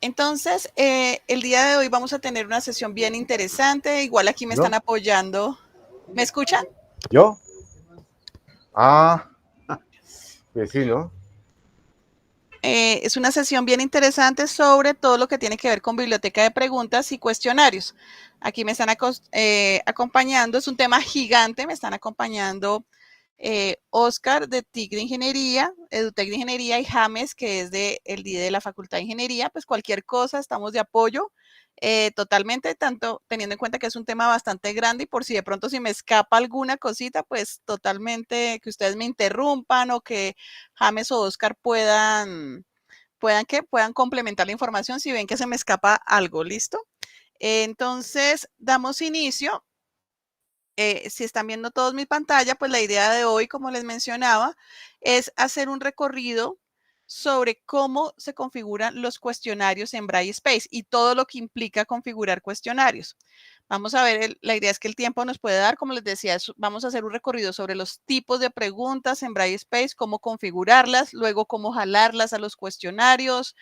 Entonces, el día de hoy vamos a tener una sesión bien interesante. Igual aquí me están ¿Yo? apoyando. ¿Me escuchan? ¿Yo? Ah, pues sí, ¿no? Es una sesión bien interesante sobre todo lo que tiene que ver con biblioteca de preguntas y cuestionarios. Aquí me están acompañando, es un tema gigante, me están acompañando Oscar de TIC de Ingeniería, EduTec de Ingeniería y James, que es el DIE de la Facultad de Ingeniería. Pues cualquier cosa, estamos de apoyo totalmente, tanto teniendo en cuenta que es un tema bastante grande y por si de pronto si me escapa alguna cosita, pues totalmente que ustedes me interrumpan o que James o Oscar puedan complementar la información si ven que se me escapa algo, ¿listo? Entonces, damos inicio. Si están viendo todos mi pantalla, pues la idea de hoy, como les mencionaba, es hacer un recorrido sobre cómo se configuran los cuestionarios en Brightspace y todo lo que implica configurar cuestionarios. Vamos a ver, la idea es que el tiempo nos puede dar, como les decía, vamos a hacer un recorrido sobre los tipos de preguntas en Brightspace, cómo configurarlas, luego cómo jalarlas a los cuestionarios,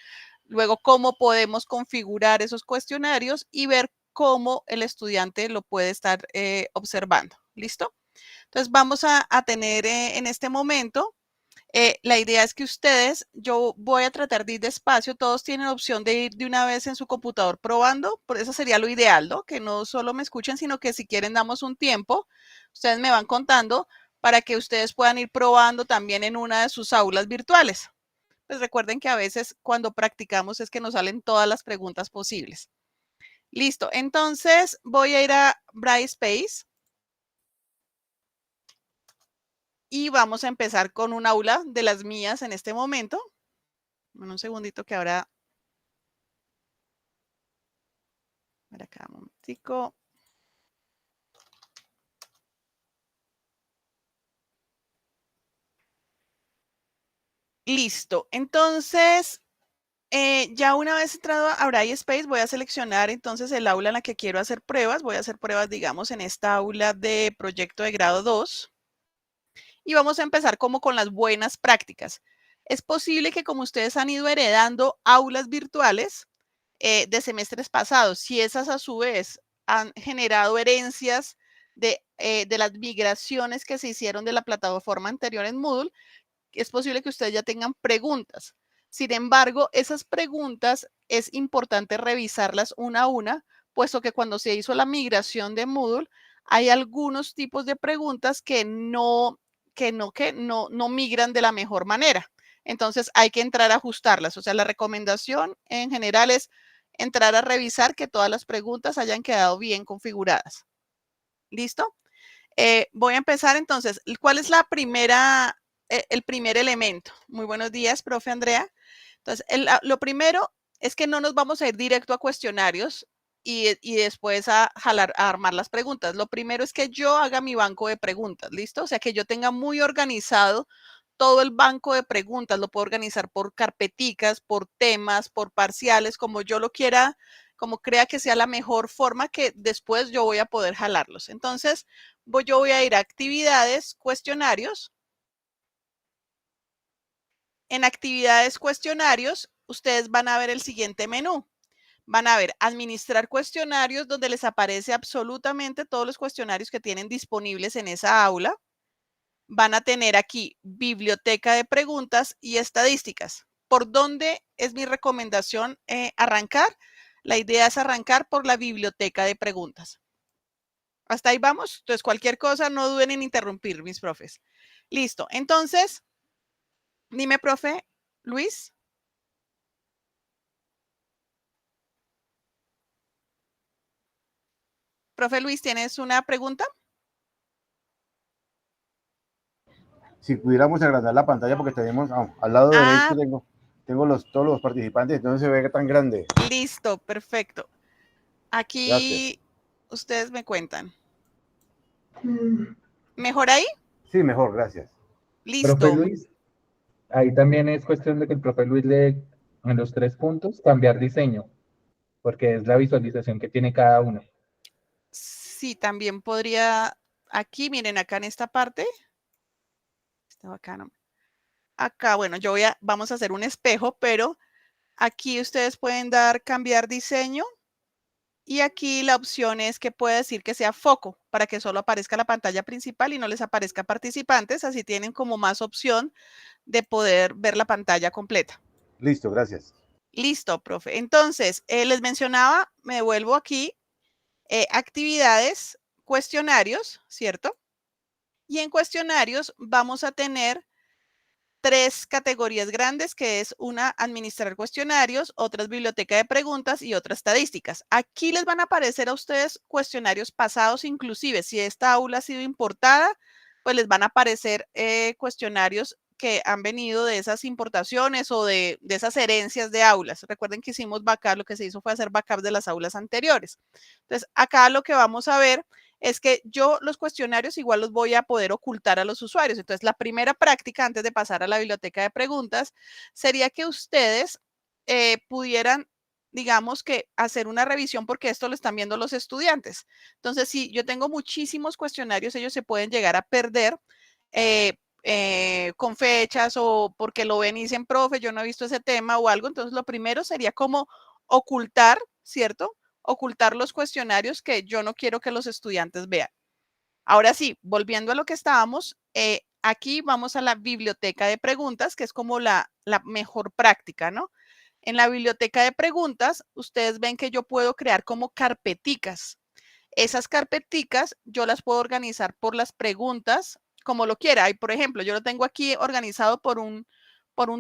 luego cómo podemos configurar esos cuestionarios y ver cómo el estudiante lo puede estar observando. ¿Listo? Entonces vamos a tener en este momento, la idea es que ustedes, yo voy a tratar de ir despacio, todos tienen opción de ir de una vez en su computador probando, por eso sería lo ideal, ¿no? Que no solo me escuchen, sino que si quieren damos un tiempo, ustedes me van contando para que ustedes puedan ir probando también en una de sus aulas virtuales. Pues recuerden que a veces cuando practicamos es que nos salen todas las preguntas posibles. Listo, entonces voy a ir a Brightspace y vamos a empezar con un aula de las mías en este momento. Bueno, un segundito que ahora... Para acá, un momentico. Listo, entonces ya una vez entrado a Brightspace voy a seleccionar entonces el aula en la que quiero hacer pruebas. Voy a hacer pruebas, digamos, en esta aula de proyecto de grado 2. Y vamos a empezar como con las buenas prácticas. Es posible que como ustedes han ido heredando aulas virtuales de semestres pasados, si esas a su vez han generado herencias de las migraciones que se hicieron de la plataforma anterior en Moodle, es posible que ustedes ya tengan preguntas. Sin embargo, esas preguntas es importante revisarlas una a una, puesto que cuando se hizo la migración de Moodle, hay algunos tipos de preguntas que no migran de la mejor manera. Entonces hay que entrar a ajustarlas. O sea, la recomendación en general es entrar a revisar que todas las preguntas hayan quedado bien configuradas. ¿Listo? Voy a empezar entonces. ¿Cuál es el primer elemento? Muy buenos días, profe Andrea. Entonces, lo primero es que no nos vamos a ir directo a cuestionarios y después a armar las preguntas. Lo primero es que yo haga mi banco de preguntas, ¿listo? O sea, que yo tenga muy organizado todo el banco de preguntas. Lo puedo organizar por carpeticas, por temas, por parciales, como yo lo quiera, como crea que sea la mejor forma que después yo voy a poder jalarlos. Entonces, yo voy a ir a actividades, cuestionarios. En actividades, cuestionarios, ustedes van a ver el siguiente menú. Van a ver administrar cuestionarios, donde les aparece absolutamente todos los cuestionarios que tienen disponibles en esa aula. Van a tener aquí biblioteca de preguntas y estadísticas. ¿Por dónde es mi recomendación arrancar? La idea es arrancar por la biblioteca de preguntas. Hasta ahí vamos. Entonces, cualquier cosa, no duden en interrumpir, mis profes. Listo. Entonces, dime, profe Luis. Profe Luis, ¿tienes una pregunta? Si pudiéramos agrandar la pantalla porque tenemos al lado derecho tengo todos los participantes, entonces se ve tan grande. Listo, perfecto. Gracias. Aquí ustedes me cuentan. ¿Mejor ahí? Sí, mejor, gracias. Profe Listo. Luis, ahí también es cuestión de que el profe Luis le en los 3 puntos cambiar diseño, porque es la visualización que tiene cada uno. Sí, también podría, aquí, miren, acá en esta parte. Está bacano. Acá, bueno, vamos a hacer un espejo, pero Aquí ustedes pueden dar cambiar diseño. Y aquí la opción es que puede decir que sea foco para que solo aparezca la pantalla principal y no les aparezca participantes. Así tienen como más opción de poder ver la pantalla completa. Listo, gracias. Listo, profe. Entonces, les mencionaba, me devuelvo aquí, actividades, cuestionarios, ¿cierto? Y en cuestionarios vamos a tener 3 categorías grandes, que es una, administrar cuestionarios, otra es biblioteca de preguntas y otra estadísticas. Aquí les van a aparecer a ustedes cuestionarios pasados, inclusive si esta aula ha sido importada, pues les van a aparecer cuestionarios que han venido de esas importaciones o de esas herencias de aulas. Recuerden que hicimos backup, lo que se hizo fue hacer backup de las aulas anteriores. Entonces, acá lo que vamos a ver es que yo los cuestionarios igual los voy a poder ocultar a los usuarios. Entonces, la primera práctica antes de pasar a la biblioteca de preguntas sería que ustedes pudieran, digamos que hacer una revisión porque esto lo están viendo los estudiantes. Entonces, si yo tengo muchísimos cuestionarios, ellos se pueden llegar a perder con fechas o porque lo ven y dicen, profe, yo no he visto ese tema o algo. Entonces, lo primero sería como ocultar, ¿cierto? Ocultar los cuestionarios que yo no quiero que los estudiantes vean. Ahora sí, volviendo a lo que estábamos, aquí vamos a la biblioteca de preguntas, que es como la mejor práctica, ¿no? En la biblioteca de preguntas, ustedes ven que yo puedo crear como carpeticas. Esas carpeticas yo las puedo organizar por las preguntas, como lo quiera. Y por ejemplo, yo lo tengo aquí organizado por un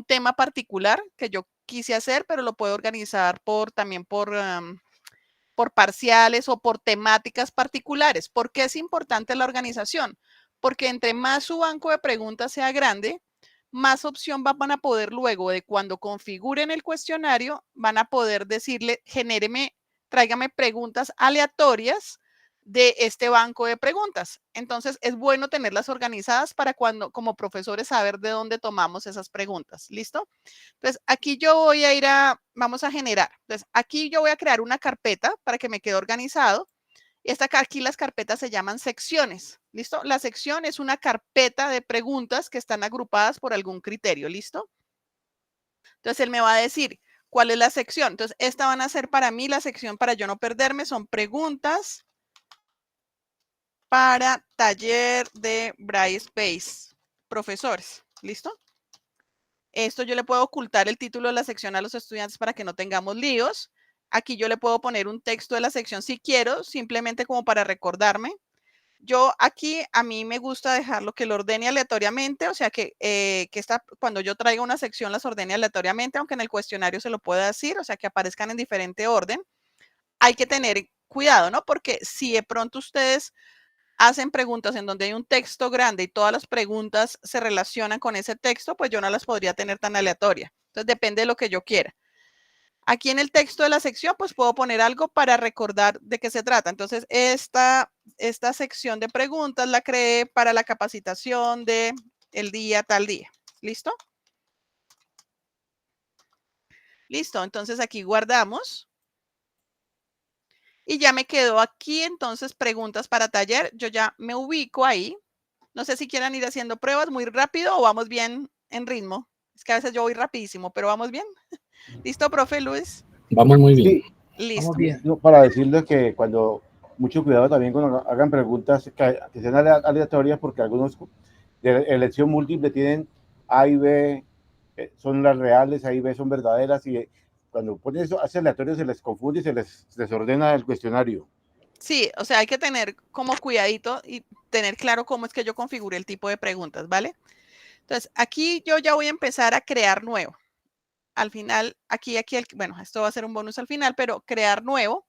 tema particular que yo quise hacer, pero lo puedo organizar también por parciales o por temáticas particulares. ¿Por qué es importante la organización? Porque entre más su banco de preguntas sea grande, más opción van a poder luego de cuando configuren el cuestionario, van a poder decirle, tráigame preguntas aleatorias de este banco de preguntas. Entonces, es bueno tenerlas organizadas para cuando, como profesores, saber de dónde tomamos esas preguntas. ¿Listo? Entonces, aquí yo voy a vamos a generar. Entonces, aquí yo voy a crear una carpeta para que me quede organizado. Y aquí las carpetas se llaman secciones. ¿Listo? La sección es una carpeta de preguntas que están agrupadas por algún criterio. ¿Listo? Entonces, él me va a decir cuál es la sección. Entonces, esta van a ser para mí la sección para yo no perderme. Son preguntas para taller de Brightspace. Profesores. ¿Listo? Esto yo le puedo ocultar el título de la sección a los estudiantes para que no tengamos líos. Aquí yo le puedo poner un texto de la sección si quiero, simplemente como para recordarme. Yo aquí, a mí me gusta dejarlo que lo ordene aleatoriamente, o sea que cuando yo traiga una sección las ordene aleatoriamente, aunque en el cuestionario se lo pueda decir, o sea que aparezcan en diferente orden. Hay que tener cuidado, ¿no? Porque si de pronto ustedes hacen preguntas en donde hay un texto grande y todas las preguntas se relacionan con ese texto, pues yo no las podría tener tan aleatoria. Entonces depende de lo que yo quiera. Aquí en el texto de la sección, pues puedo poner algo para recordar de qué se trata. Entonces, esta sección de preguntas la creé para la capacitación de el día tal día. ¿Listo? Listo. Entonces aquí guardamos. Y ya me quedó aquí entonces preguntas para taller. Yo ya me ubico ahí. No sé si quieran ir haciendo pruebas muy rápido o vamos bien en ritmo. Es que a veces yo voy rapidísimo, pero vamos bien. ¿Listo, profe Luis? Vamos muy bien. Sí, Listo. Vamos bien. para decirles que mucho cuidado también cuando hagan preguntas que sean aleatorias, porque algunos de elección múltiple tienen A y B, son las reales, A y B son verdaderas, y cuando ponen eso, hace aleatorio, se les confunde y se les desordena el cuestionario. Sí, o sea, hay que tener como cuidadito y tener claro cómo es que yo configure el tipo de preguntas, ¿vale? Entonces, aquí yo ya voy a empezar a crear nuevo. Al final, bueno, esto va a ser un bonus al final, pero crear nuevo.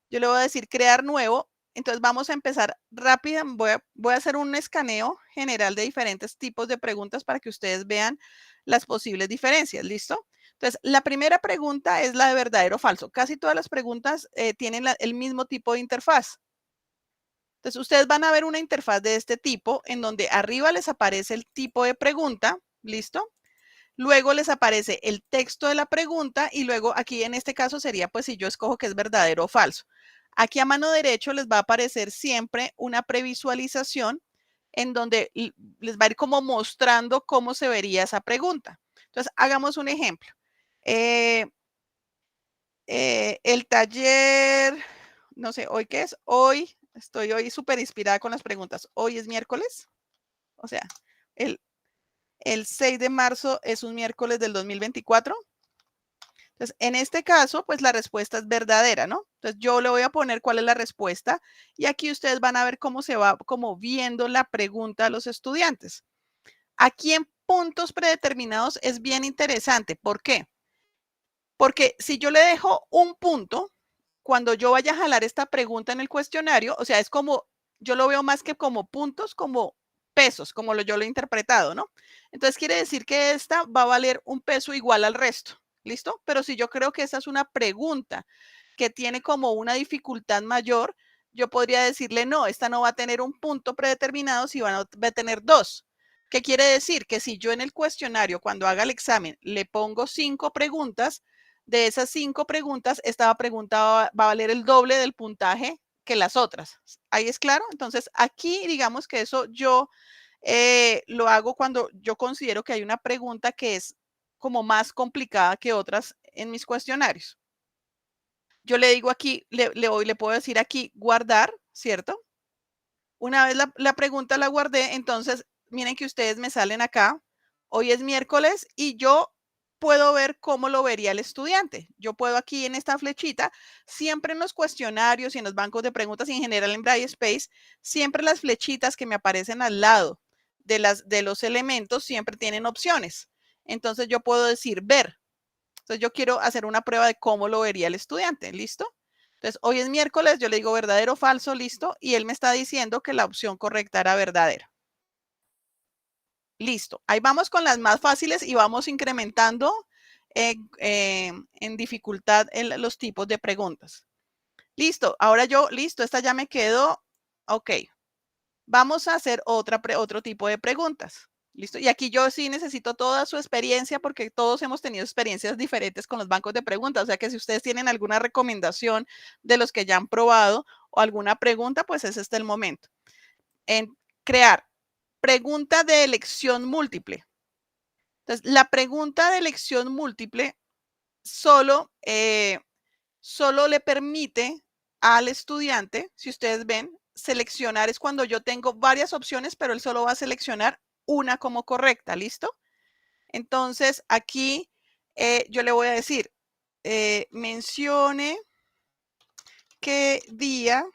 Yo le voy a decir crear nuevo. Entonces, vamos a empezar rápida. Voy a hacer un escaneo general de diferentes tipos de preguntas para que ustedes vean las posibles diferencias. ¿Listo? Entonces, la primera pregunta es la de verdadero o falso. Casi todas las preguntas tienen el mismo tipo de interfaz. Entonces, ustedes van a ver una interfaz de este tipo en donde arriba les aparece el tipo de pregunta, ¿listo? Luego les aparece el texto de la pregunta y luego aquí en este caso sería pues si yo escojo que es verdadero o falso. Aquí a mano derecha les va a aparecer siempre una previsualización en donde les va a ir como mostrando cómo se vería esa pregunta. Entonces, hagamos un ejemplo. el taller, no sé, ¿hoy qué es? Hoy, estoy hoy súper inspirada con las preguntas. Hoy es miércoles, o sea, el 6 de marzo es un miércoles del 2024. Entonces, en este caso, pues la respuesta es verdadera, ¿no? Entonces, yo le voy a poner cuál es la respuesta y aquí ustedes van a ver cómo se va como viendo la pregunta a los estudiantes. Aquí en puntos predeterminados es bien interesante. ¿Por qué? Porque si yo le dejo un punto, cuando yo vaya a jalar esta pregunta en el cuestionario, o sea, es como, yo lo veo más que como puntos, como pesos, como yo lo he interpretado, ¿no? Entonces quiere decir que esta va a valer un peso igual al resto, ¿listo? Pero si yo creo que esa es una pregunta que tiene como una dificultad mayor, yo podría decirle, no, esta no va a tener un punto predeterminado, si va a tener dos. ¿Qué quiere decir? Que si yo en el cuestionario, cuando haga el examen, le pongo 5 preguntas, de esas 5 preguntas, esta pregunta va a valer el doble del puntaje que las otras. ¿Ahí es claro? Entonces, aquí digamos que eso yo lo hago cuando yo considero que hay una pregunta que es como más complicada que otras en mis cuestionarios. Yo le digo aquí, le puedo decir aquí guardar, ¿cierto? Una vez la pregunta la guardé, entonces miren que ustedes me salen acá. Hoy es miércoles y yo puedo ver cómo lo vería el estudiante. Yo puedo aquí en esta flechita, siempre en los cuestionarios y en los bancos de preguntas y en general en Brightspace, siempre las flechitas que me aparecen al lado de los elementos siempre tienen opciones. Entonces yo puedo decir ver. Entonces yo quiero hacer una prueba de cómo lo vería el estudiante. ¿Listo? Entonces, hoy es miércoles, yo le digo verdadero o falso, listo, y él me está diciendo que la opción correcta era verdadera. Listo, ahí vamos con las más fáciles y vamos incrementando en dificultad los tipos de preguntas. Listo, ahora listo, esta ya me quedó, ok. Vamos a hacer otro tipo de preguntas. ¿Listo? Y aquí yo sí necesito toda su experiencia porque todos hemos tenido experiencias diferentes con los bancos de preguntas. O sea que si ustedes tienen alguna recomendación de los que ya han probado o alguna pregunta, pues ese es el momento. En crear pregunta de elección múltiple. Entonces, la pregunta de elección múltiple solo le permite al estudiante, si ustedes ven, seleccionar es cuando yo tengo varias opciones, pero él solo va a seleccionar una como correcta, ¿listo? Entonces, aquí yo le voy a decir, mencione qué día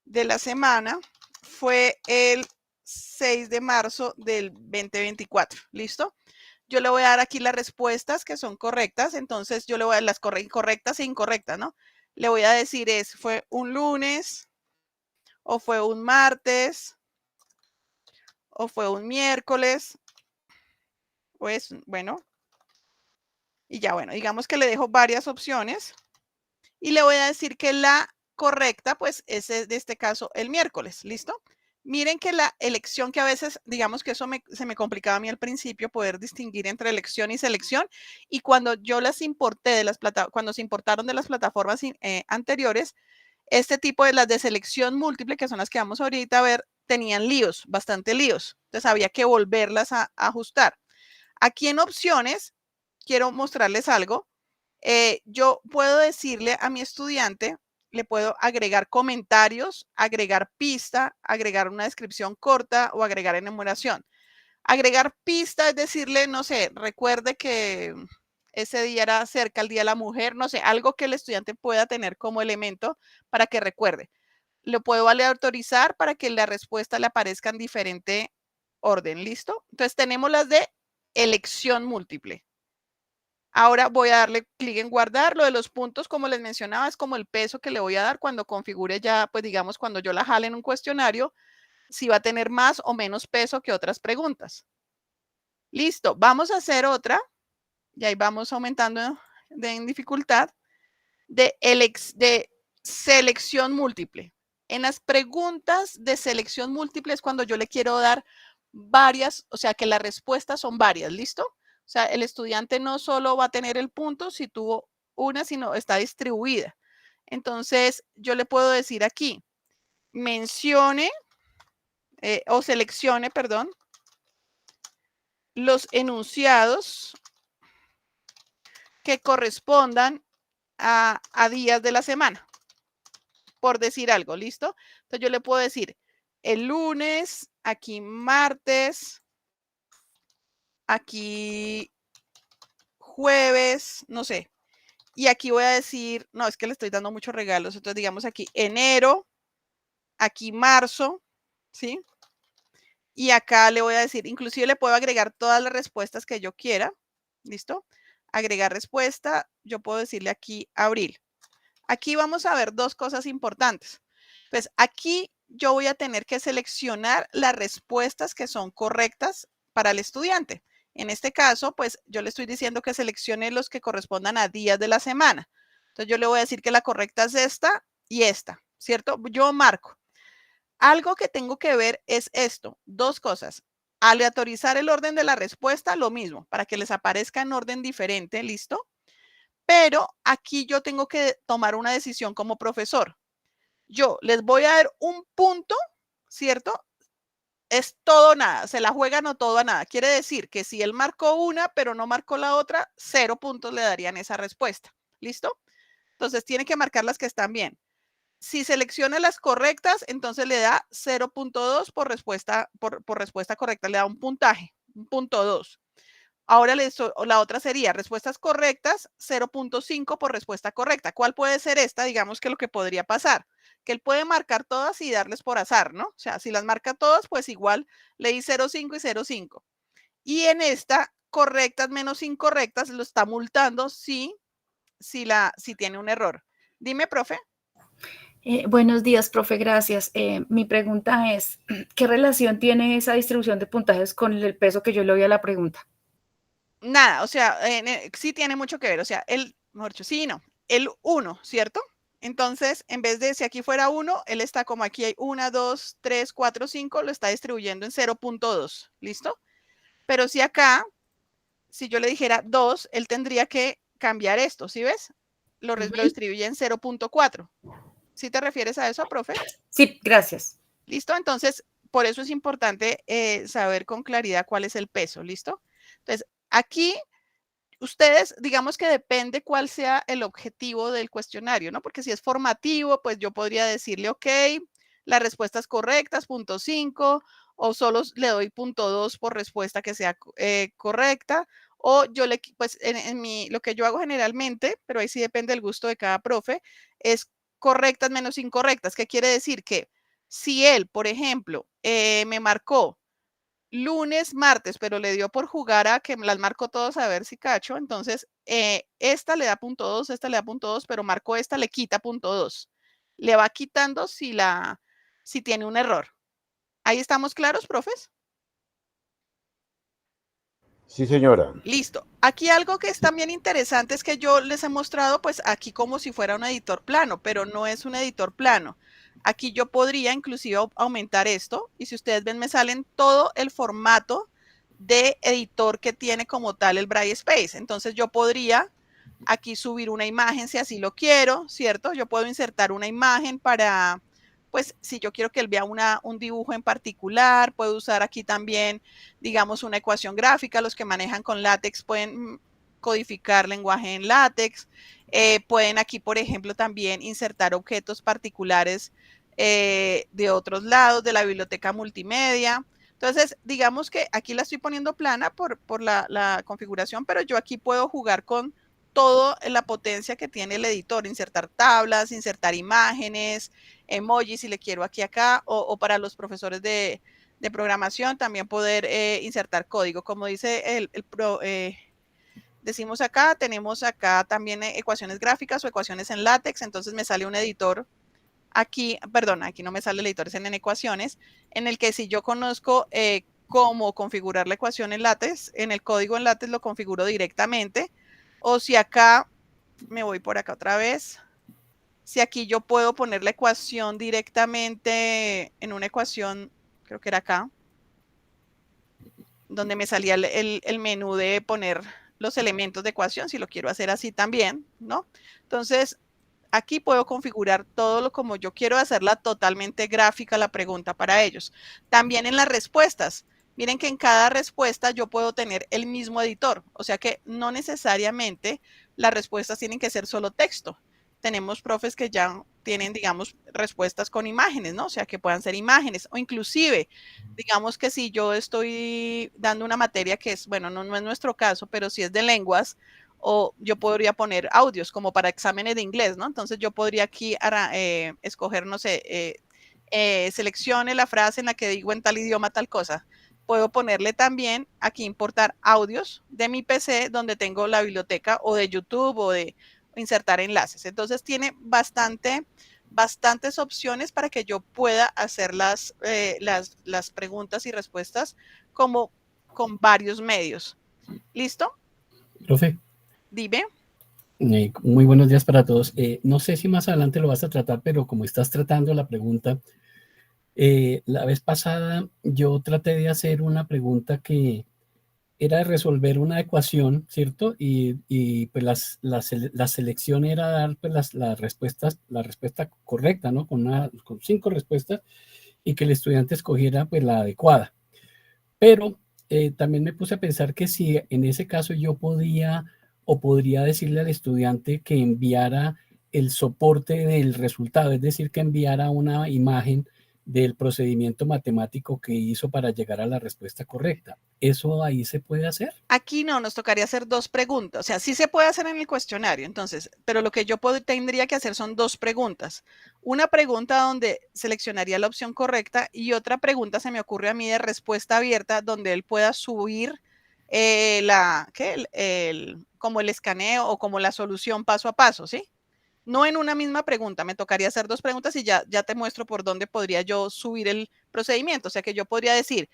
de la semana fue el 6 de marzo del 2024, ¿listo? Yo le voy a dar aquí las respuestas que son correctas, entonces yo le voy a dar las correctas e incorrectas, ¿no? Le voy a decir fue un lunes, o fue un martes, o fue un miércoles, pues bueno, y ya bueno, digamos que le dejo varias opciones y le voy a decir que la correcta, pues es de este caso el miércoles, ¿listo? Miren que la elección que a veces, digamos que eso se me complicaba a mí al principio, poder distinguir entre elección y selección, y cuando yo las importé de cuando se importaron de las plataformas anteriores, este tipo de las de selección múltiple, que son las que vamos ahorita a ver, tenían líos, bastante líos. Entonces había que volverlas a ajustar. Aquí en opciones, quiero mostrarles algo. Yo puedo decirle a mi estudiante, le puedo agregar comentarios, agregar pista, agregar una descripción corta o agregar enumeración. Agregar pista es decirle, no sé, recuerde que ese día era cerca el Día de la Mujer, no sé, algo que el estudiante pueda tener como elemento para que recuerde. Lo puedo aleatorizar para que la respuesta le aparezca en diferente orden, ¿listo? Entonces tenemos las de elección múltiple. Ahora voy a darle clic en guardar. Lo de los puntos, como les mencionaba, es como el peso que le voy a dar cuando configure ya, pues digamos, cuando yo la jale en un cuestionario, si va a tener más o menos peso que otras preguntas. Listo, vamos a hacer otra, y ahí vamos aumentando en dificultad, de selección múltiple. En las preguntas de selección múltiple es cuando yo le quiero dar varias, o sea, que las respuestas son varias, ¿listo? O sea, el estudiante no solo va a tener el punto si tuvo una, sino está distribuida. Entonces, yo le puedo decir aquí, mencione o seleccione, perdón, los enunciados que correspondan a días de la semana, por decir algo, ¿listo? Entonces yo le puedo decir el lunes, aquí martes, aquí jueves, no sé. Y aquí voy a decir, no, es que le estoy dando muchos regalos, entonces digamos aquí enero, aquí marzo, ¿sí? Y acá le voy a decir, inclusive le puedo agregar todas las respuestas que yo quiera, ¿listo? Agregar respuesta, yo puedo decirle aquí abril. Aquí vamos a ver dos cosas importantes. Pues aquí yo voy a tener que seleccionar las respuestas que son correctas para el estudiante. En este caso, pues yo le estoy diciendo que seleccione los que correspondan a días de la semana. Entonces yo le voy a decir que la correcta es esta y esta, ¿cierto? Yo marco. Algo que tengo que ver es esto, dos cosas. Aleatorizar el orden de la respuesta, lo mismo, para que les aparezca en orden diferente, ¿listo? Pero aquí yo tengo que tomar una decisión como profesor. Yo les voy a dar un punto, ¿cierto? Es todo o nada, se la juegan o todo a nada. Quiere decir que si él marcó una, pero no marcó la otra, 0 puntos le darían esa respuesta. ¿Listo? Entonces tiene que marcar las que están bien. Si selecciona las correctas, entonces le da 0.2 por respuesta, por respuesta correcta, le da un puntaje, un punto 2. Ahora la otra sería respuestas correctas, 0.5 por respuesta correcta. ¿Cuál puede ser esta? Digamos que lo que podría pasar, que él puede marcar todas y darles por azar, ¿no? O sea, si las marca todas, pues igual le di 0.5 y 0.5. Y en esta, correctas menos incorrectas, lo está multando si tiene un error. Dime, profe. Buenos días, profe, gracias. Mi pregunta es, ¿qué relación tiene esa distribución de puntajes con el peso que yo le doy a la pregunta? Nada, o sea, sí tiene mucho que ver, o sea, mejor dicho, sí y no, el 1, ¿cierto? Entonces, en vez de si aquí fuera 1, él está como aquí hay 1, 2, 3, 4, 5, lo está distribuyendo en 0.2, ¿listo? Pero si acá, si yo le dijera 2, él tendría que cambiar esto, ¿sí ves? Lo distribuye en 0.4. ¿Sí te refieres a eso, profe? Sí, gracias. ¿Listo? Entonces, por eso es importante saber con claridad cuál es el peso, ¿listo? Entonces, aquí ustedes, digamos que depende cuál sea el objetivo del cuestionario, ¿no? Porque si es formativo, pues yo podría decirle, ok, las respuestas correctas, punto 5, o solo le doy punto 2 por respuesta que sea correcta, o yo pues lo que yo hago generalmente, pero ahí sí depende del gusto de cada profe, es correctas menos incorrectas. ¿Qué quiere decir? Que si él, por ejemplo, me marcó lunes, martes, pero le dio por jugar a que las marco todos a ver si cacho. Entonces, esta le da punto 2, esta le da punto 2, pero marco esta, le quita punto 2. Le va quitando si tiene un error. ¿Ahí estamos claros, profes? Sí, señora. Listo. Aquí algo que es también interesante es que yo les he mostrado, pues aquí como si fuera un editor plano, pero no es un editor plano. Aquí yo podría inclusive aumentar esto y si ustedes ven me salen todo el formato de editor que tiene como tal el Braille Space. Entonces yo podría aquí subir una imagen si así lo quiero, ¿cierto? Yo puedo insertar una imagen para, pues si yo quiero que él vea un dibujo en particular, puedo usar aquí también, digamos, una ecuación gráfica. Los que manejan con látex pueden codificar lenguaje en látex. Pueden aquí, por ejemplo, también insertar objetos particulares de otros lados de la biblioteca multimedia. Entonces, digamos que aquí la estoy poniendo plana por la configuración, pero yo aquí puedo jugar con toda la potencia que tiene el editor, insertar tablas, insertar imágenes, emojis si le quiero aquí acá, o para los profesores de programación también poder insertar código. Como dice decimos acá, tenemos acá también ecuaciones gráficas o ecuaciones en látex, entonces me sale un editor aquí, perdón, aquí no me sale el editor, es en ecuaciones, en el que si yo conozco cómo configurar la ecuación en látex, en el código en látex lo configuro directamente, o si acá, me voy por acá otra vez, si aquí yo puedo poner la ecuación directamente en una ecuación, creo que era acá, donde me salía el menú de poner los elementos de ecuación, si lo quiero hacer así también, ¿no? Entonces, aquí puedo configurar todo lo como yo quiero, hacerla totalmente gráfica la pregunta para ellos. También en las respuestas. Miren que en cada respuesta yo puedo tener el mismo editor, o sea que no necesariamente las respuestas tienen que ser solo texto. Tenemos profes que ya tienen, digamos, respuestas con imágenes, ¿no? O sea, que puedan ser imágenes, o inclusive, digamos que si yo estoy dando una materia que es, bueno, no es nuestro caso, pero si es de lenguas, o yo podría poner audios como para exámenes de inglés, ¿no? Entonces yo podría aquí escoger, no sé, seleccione la frase en la que digo en tal idioma tal cosa. Puedo ponerle también aquí importar audios de mi PC donde tengo la biblioteca o de YouTube o de insertar enlaces. Entonces tiene bastantes opciones para que yo pueda hacer las preguntas y respuestas como con varios medios. ¿Listo? Profe, Dime. muy buenos días para todos. No sé si más adelante lo vas a tratar, pero como estás tratando la pregunta, la vez pasada yo traté de hacer una pregunta que era resolver una ecuación, ¿cierto? Y pues la selección era dar pues la respuesta correcta, ¿no? Con 5 respuestas y que el estudiante escogiera pues la adecuada. Pero también me puse a pensar que si en ese caso yo podía o podría decirle al estudiante que enviara el soporte del resultado, es decir, que enviara una imagen del procedimiento matemático que hizo para llegar a la respuesta correcta. ¿Eso ahí se puede hacer? Aquí no, nos tocaría hacer 2 preguntas. O sea, sí se puede hacer en el cuestionario, entonces, pero lo que yo tendría que hacer son 2 preguntas. Una pregunta donde seleccionaría la opción correcta y otra pregunta se me ocurre a mí de respuesta abierta donde él pueda subir como el escaneo o como la solución paso a paso, ¿sí? No en una misma pregunta, me tocaría hacer 2 preguntas y ya te muestro por dónde podría yo subir el procedimiento. O sea, que yo podría decir,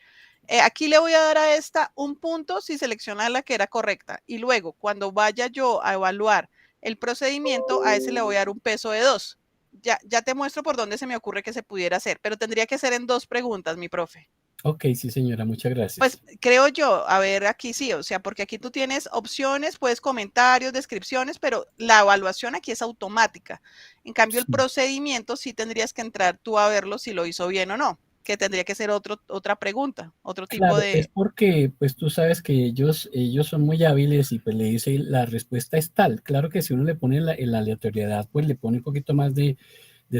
aquí le voy a dar a esta un punto si selecciona la que era correcta. Y luego, cuando vaya yo a evaluar el procedimiento, a ese le voy a dar un peso de 2. Ya te muestro por dónde se me ocurre que se pudiera hacer, pero tendría que ser en 2 preguntas, mi profe. Ok, sí, señora, muchas gracias. Pues creo yo, a ver, aquí sí, o sea, porque aquí tú tienes opciones, puedes comentarios, descripciones, pero la evaluación aquí es automática. En cambio, el procedimiento sí tendrías que entrar tú a verlo si lo hizo bien o no, que tendría que ser otra pregunta, otro tipo Claro, de... es porque pues tú sabes que ellos son muy hábiles y pues le dice la respuesta es tal. Claro que si uno le pone la aleatoriedad, pues le pone un poquito más de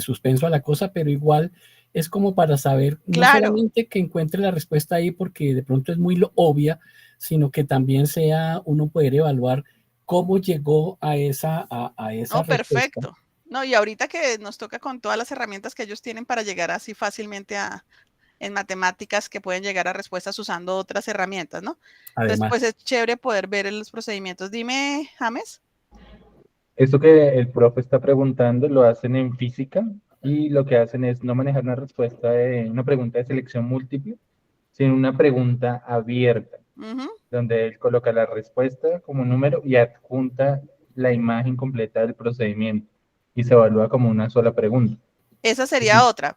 suspenso a la cosa, pero igual es como para saber no Claro. solamente que encuentre la respuesta ahí porque de pronto es muy obvia, sino que también sea uno poder evaluar cómo llegó a esa No, respuesta. perfecto. No, y ahorita que nos toca con todas las herramientas que ellos tienen para llegar así fácilmente en matemáticas, que pueden llegar a respuestas usando otras herramientas, ¿no? Entonces, Además, pues es chévere poder ver los procedimientos. Dime, James. Esto que el profe está preguntando lo hacen en física y lo que hacen es no manejar una pregunta de selección múltiple, sino una pregunta abierta, donde él coloca la respuesta como número y adjunta la imagen completa del procedimiento y se evalúa como una sola pregunta. Esa sería otra.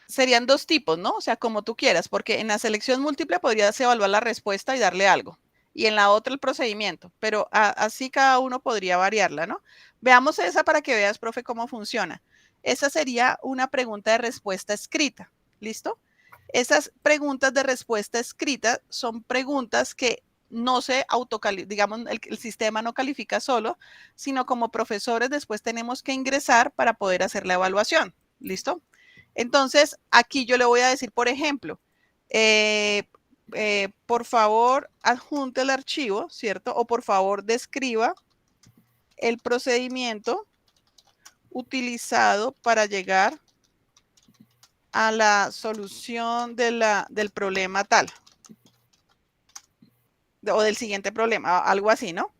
Serían 2 tipos, ¿no? O sea, como tú quieras, porque en la selección múltiple podrías evaluar la respuesta y darle algo. Y en la otra el procedimiento, pero así cada uno podría variarla, ¿no? Veamos esa para que veas, profe, cómo funciona. Esa sería una pregunta de respuesta escrita, ¿listo? Esas preguntas de respuesta escrita son preguntas que no se autocalifican, digamos, el sistema no califica solo, sino como profesores después tenemos que ingresar para poder hacer la evaluación, ¿listo? Entonces, aquí yo le voy a decir, por ejemplo, por favor, adjunte el archivo, ¿cierto? O por favor, describa el procedimiento utilizado para llegar a la solución del problema tal. O del siguiente problema, algo así, ¿no?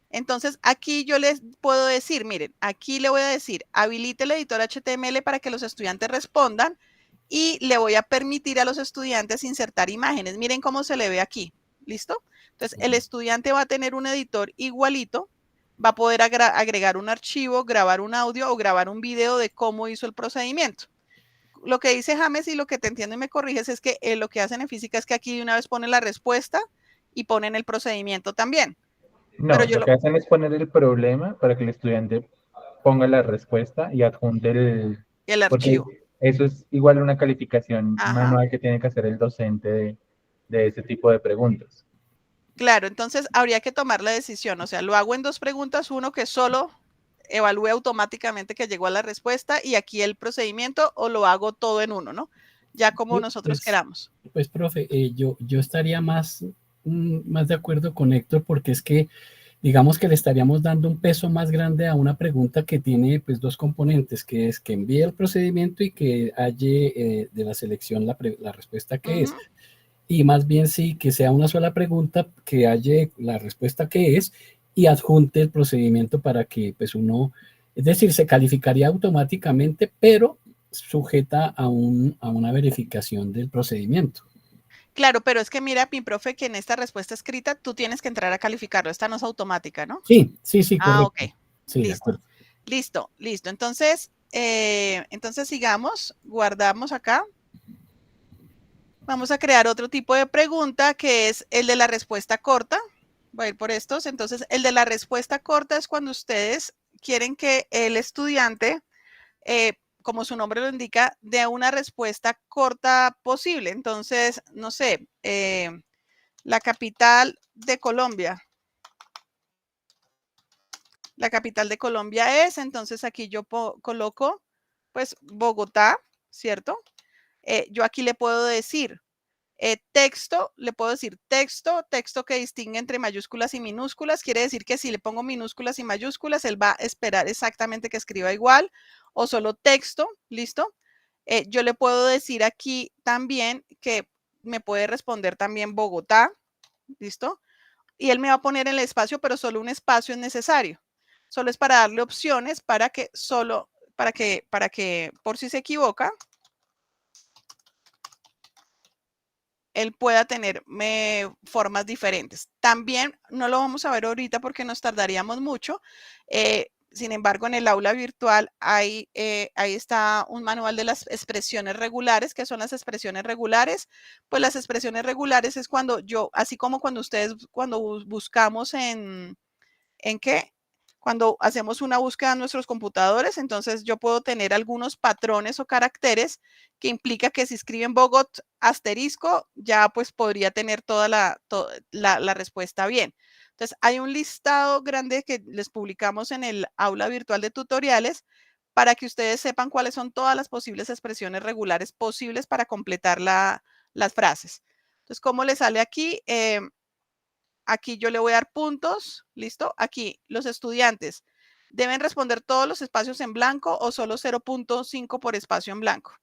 Entonces, aquí yo les puedo decir, miren, aquí le voy a decir, habilite el editor HTML para que los estudiantes respondan y le voy a permitir a los estudiantes insertar imágenes. Miren cómo se le ve aquí, ¿listo? Entonces, el estudiante va a tener un editor igualito, va a poder agregar un archivo, grabar un audio o grabar un video de cómo hizo el procedimiento. Lo que dice James y lo que te entiendo y me corriges es que lo que hacen en física es que aquí de una vez ponen la respuesta y ponen el procedimiento también. No, pero yo lo que hacen es poner el problema para que el estudiante ponga la respuesta y adjunte el porque archivo. eso es igual a una calificación Ajá. manual que tiene que hacer el docente de ese tipo de preguntas. Claro, entonces habría que tomar la decisión, o sea, lo hago en 2 preguntas, uno que solo evalúe automáticamente que llegó a la respuesta y aquí el procedimiento, o lo hago todo en uno, ¿no? Ya como nosotros queramos. Pues, profe, yo estaría más de acuerdo con Héctor, porque es que digamos que le estaríamos dando un peso más grande a una pregunta que tiene pues 2 componentes, que es que envíe el procedimiento y que halle de la selección la respuesta que es. Y más bien sí, que sea una sola pregunta, que halle la respuesta que es y adjunte el procedimiento para que pues uno, es decir, se calificaría automáticamente, pero sujeta a una verificación del procedimiento. Claro, pero es que mira, mi profe, que en esta respuesta escrita tú tienes que entrar a calificarlo. Esta no es automática, ¿no? Sí, correcto. Ok. Sí, Listo. Listo. Entonces, sigamos, guardamos acá. Vamos a crear otro tipo de pregunta que es el de la respuesta corta. Voy a ir por estos. Entonces, el de la respuesta corta es cuando ustedes quieren que el estudiante, como su nombre lo indica, dé una respuesta corta posible. Entonces, no sé, la capital de Colombia. La capital de Colombia es, entonces aquí yo coloco, pues, Bogotá, ¿cierto? Yo aquí le puedo decir texto, le puedo decir texto que distingue entre mayúsculas y minúsculas. Quiere decir que si le pongo minúsculas y mayúsculas, él va a esperar exactamente que escriba igual, o solo texto, ¿listo? Yo le puedo decir aquí también que me puede responder también Bogotá, ¿listo? Y él me va a poner el espacio, pero solo un espacio es necesario. Solo es para darle opciones para que por si se equivoca, él pueda tener formas diferentes. También no lo vamos a ver ahorita porque nos tardaríamos mucho. Sin embargo, en el aula virtual ahí está un manual de las expresiones regulares. ¿Qué son las expresiones regulares? Pues las expresiones regulares es cuando así como cuando buscamos ¿en qué? Cuando hacemos una búsqueda en nuestros computadores, entonces yo puedo tener algunos patrones o caracteres que implica que si escriben Bogotá asterisco, ya pues podría tener toda la respuesta bien. Entonces hay un listado grande que les publicamos en el aula virtual de tutoriales para que ustedes sepan cuáles son todas las posibles expresiones regulares posibles para completar las frases. Entonces, ¿cómo le sale aquí? Aquí yo le voy a dar puntos, ¿listo? Aquí los estudiantes deben responder todos los espacios en blanco o solo 0.5 por espacio en blanco.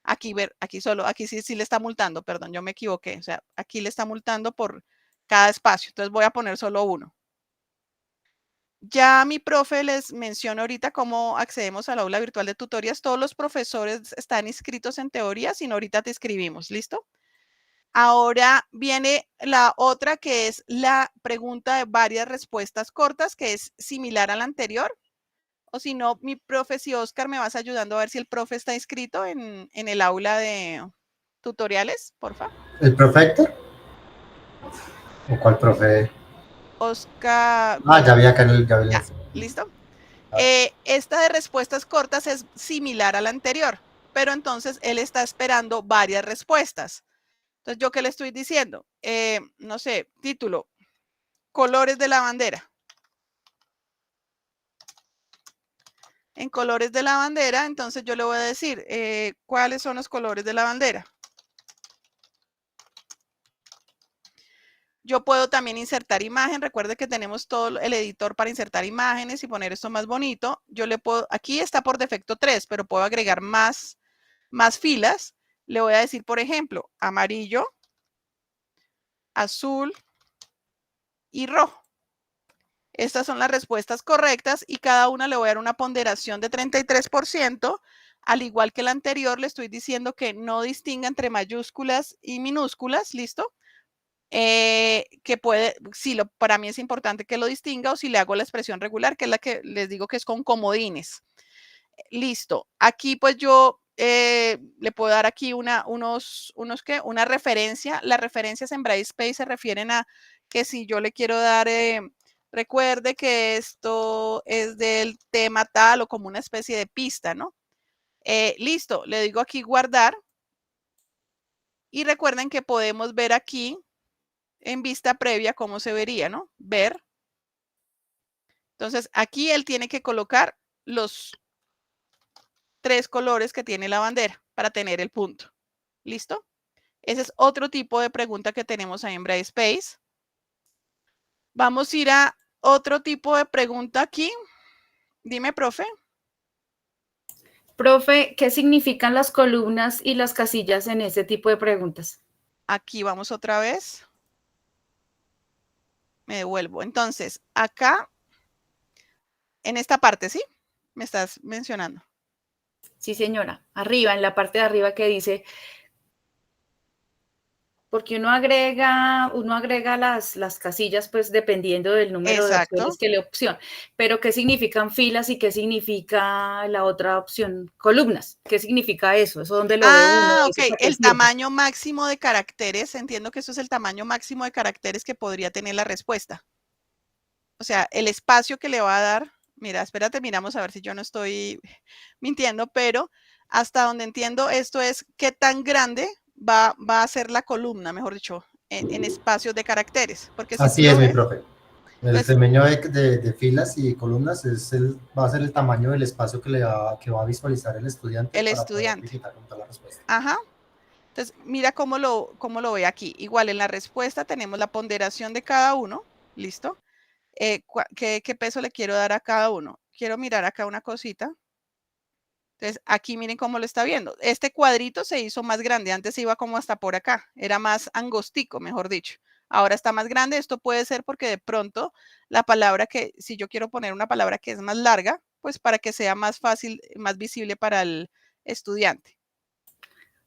Aquí sí le está multando, perdón, yo me equivoqué. O sea, aquí le está multando por cada espacio. Entonces voy a poner solo uno. Ya mi profe les menciono ahorita cómo accedemos al aula virtual de tutorías. Todos los profesores están inscritos en teoría, si no ahorita te escribimos, ¿listo? Ahora viene la otra, que es la pregunta de varias respuestas cortas, que es similar a la anterior. O si no, mi profe, si Oscar, me vas ayudando a ver si el profe está inscrito en el aula de tutoriales, porfa. ¿El profe Héctor? ¿O cuál profe? Oscar. Ya vi acá en el... Ya, ¿listo? Esta de respuestas cortas es similar a la anterior, pero entonces él está esperando varias respuestas. Entonces, ¿yo qué le estoy diciendo? No sé, título, colores de la bandera. En colores de la bandera, entonces yo le voy a decir, ¿cuáles son los colores de la bandera? Yo puedo también insertar imagen. Recuerde que tenemos todo el editor para insertar imágenes y poner esto más bonito. Yo le puedo, aquí está por defecto 3, pero puedo agregar más filas. Le voy a decir, por ejemplo, amarillo, azul y rojo. Estas son las respuestas correctas y cada una le voy a dar una ponderación de 33%. Al igual que la anterior, le estoy diciendo que no distinga entre mayúsculas y minúsculas, ¿listo? Que puede, para mí es importante que lo distinga, o si le hago la expresión regular, que es la que les digo que es con comodines. Listo. Aquí pues yo le puedo dar aquí una referencia. Las referencias en Brightspace se refieren a que si yo le quiero dar, recuerde que esto es del tema tal, o como una especie de pista, ¿no? Listo. Le digo aquí guardar. Y recuerden que podemos ver aquí en vista previa cómo se vería, ¿no? Ver. Entonces, aquí él tiene que colocar los 3 colores que tiene la bandera para tener el punto. ¿Listo? Ese es otro tipo de pregunta que tenemos ahí en Brightspace. Vamos a ir a otro tipo de pregunta aquí. Dime, profe. Profe, ¿qué significan las columnas y las casillas en ese tipo de preguntas? Aquí vamos otra vez. Me devuelvo. Entonces, acá, en esta parte, ¿sí? Me estás mencionando. Sí, señora. Arriba, en la parte de arriba que dice, porque uno agrega las casillas, pues dependiendo del número de Exacto. opciones que le opción. Pero ¿qué significan filas y qué significa la otra opción? Columnas. ¿Qué significa eso? ¿Eso dónde lo ve uno? Ah, ¿Eso ok. para qué El sirve? tamaño máximo de caracteres. Entiendo que eso es el tamaño máximo de caracteres que podría tener la respuesta. O sea, el espacio que le va a dar. Mira, espérate, miramos a ver si yo no estoy mintiendo, pero hasta donde entiendo esto es qué tan grande va a ser la columna, mejor dicho, en espacios de caracteres. Porque si tú Así lo es, mi ves, profe. El entonces, tamaño de filas y columnas va a ser el tamaño del espacio que va a visualizar el estudiante el para poder estudiante. digitar con toda la respuesta. Ajá. Entonces, mira cómo lo ve aquí. Igual en la respuesta tenemos la ponderación de cada uno. ¿Listo? ¿Qué peso le quiero dar a cada uno? Quiero mirar acá una cosita. Entonces, aquí miren cómo lo está viendo. Este cuadrito se hizo más grande. Antes iba como hasta por acá. Era más angostico, mejor dicho. Ahora está más grande. Esto puede ser porque de pronto la palabra si yo quiero poner una palabra que es más larga, pues para que sea más fácil, más visible para el estudiante.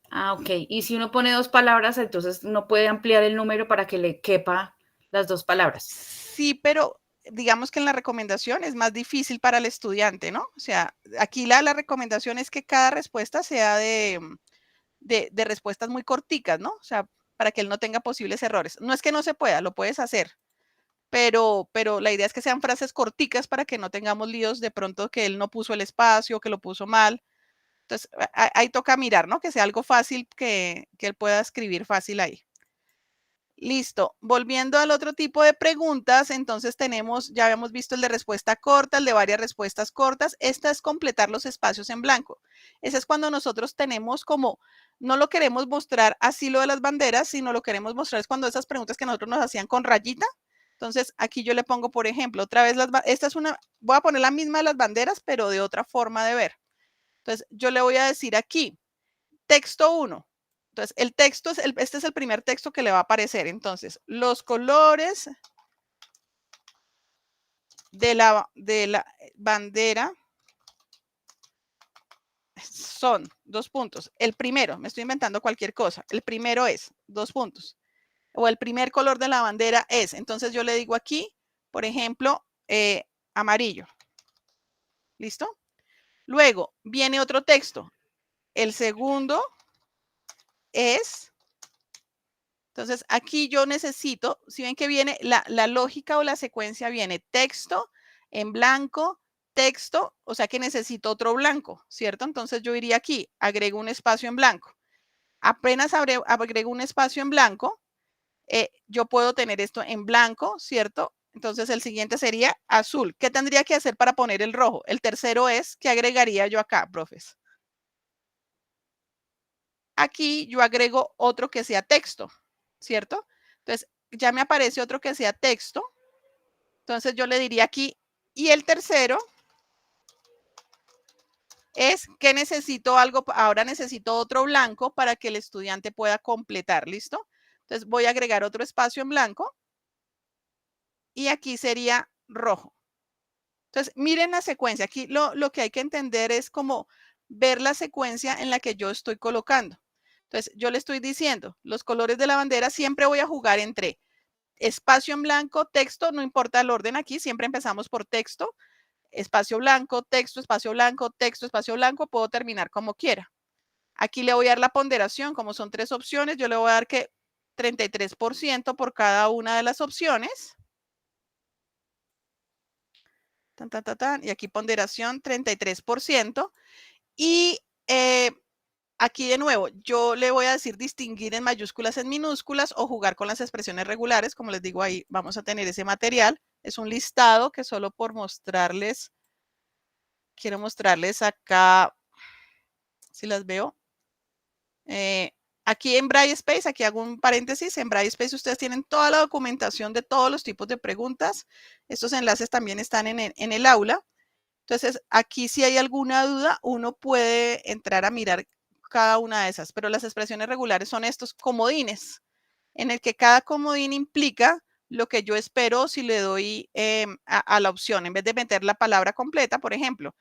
Ah, ok. Y si uno pone 2 palabras, entonces uno puede ampliar el número para que le quepa las 2 palabras. Sí, pero digamos que en la recomendación es más difícil para el estudiante, ¿no? O sea, aquí la recomendación es que cada respuesta sea de respuestas muy corticas, ¿no? O sea, para que él no tenga posibles errores. No es que no se pueda, lo puedes hacer, pero la idea es que sean frases corticas para que no tengamos líos de pronto que él no puso el espacio, que lo puso mal. Entonces, ahí toca mirar, ¿no? Que sea algo fácil, que él pueda escribir fácil ahí. Listo. Volviendo al otro tipo de preguntas, entonces ya habíamos visto el de respuesta corta, el de varias respuestas cortas. Esta es completar los espacios en blanco. Ese es cuando nosotros tenemos como, no lo queremos mostrar así lo de las banderas, sino lo queremos mostrar es cuando esas preguntas que nosotros nos hacían con rayita. Entonces, aquí yo le pongo, por ejemplo, otra vez, voy a poner la misma de las banderas, pero de otra forma de ver. Entonces, yo le voy a decir aquí, texto 1. Entonces, el texto este es el primer texto que le va a aparecer. Entonces, los colores de la bandera son 2 puntos. El primero, me estoy inventando cualquier cosa. El primero es 2 puntos. O el primer color de la bandera es. Entonces, yo le digo aquí, por ejemplo, amarillo. ¿Listo? Luego, viene otro texto. El segundo es. Entonces, aquí yo necesito, si ven que viene la lógica o la secuencia viene texto en blanco, texto, o sea que necesito otro blanco, ¿cierto? Entonces yo iría aquí, agrego un espacio en blanco. Apenas agrego un espacio en blanco, yo puedo tener esto en blanco, ¿cierto? Entonces el siguiente sería azul. ¿Qué tendría que hacer para poner el rojo? El tercero es, ¿qué agregaría yo acá, profes? Aquí yo agrego otro que sea texto, ¿cierto? Entonces, ya me aparece otro que sea texto. Entonces, yo le diría aquí, y el tercero es que necesito algo, ahora necesito otro blanco para que el estudiante pueda completar, ¿listo? Entonces, voy a agregar otro espacio en blanco y aquí sería rojo. Entonces, miren la secuencia. Aquí lo que hay que entender es como ver la secuencia en la que yo estoy colocando. Entonces, yo le estoy diciendo, los colores de la bandera siempre voy a jugar entre espacio en blanco, texto, no importa el orden aquí, siempre empezamos por texto, espacio blanco, texto, espacio blanco, texto, espacio blanco, puedo terminar como quiera. Aquí le voy a dar la ponderación, como son 3 opciones, yo le voy a dar que 33% por cada una de las opciones. Y aquí ponderación 33%. Y aquí de nuevo, yo le voy a decir distinguir en mayúsculas, en minúsculas o jugar con las expresiones regulares. Como les digo, ahí vamos a tener ese material. Es un listado que solo por mostrarles, quiero mostrarles acá, si las veo. Aquí en Brightspace, aquí hago un paréntesis, en Brightspace ustedes tienen toda la documentación de todos los tipos de preguntas. Estos enlaces también están en el aula. Entonces, aquí si hay alguna duda, uno puede entrar a mirar cada una de esas, pero las expresiones regulares son estos comodines, en el que cada comodín implica lo que yo espero si le doy a la opción, en vez de meter la palabra completa, por ejemplo.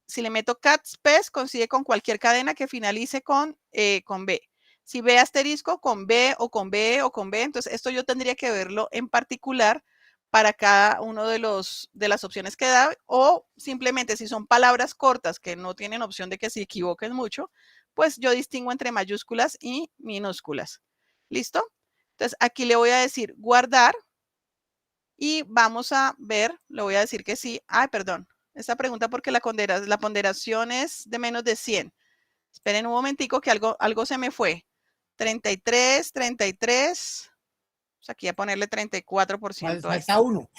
Si le meto catspes, consigue con cualquier cadena que finalice con B. Si B asterisco, con B o con B o con B. Entonces, esto yo tendría que verlo en particular para cada uno de las opciones que da, o simplemente si son palabras cortas que no tienen opción de que se equivoquen mucho, pues yo distingo entre mayúsculas y minúsculas. ¿Listo? Entonces, aquí le voy a decir guardar y vamos a ver, le voy a decir que sí. Ay, perdón. Esta pregunta porque la ponderación es de menos de 100. Esperen un momentico que algo se me fue. 33, 33. Pues aquí a ponerle 34%. Falta uno.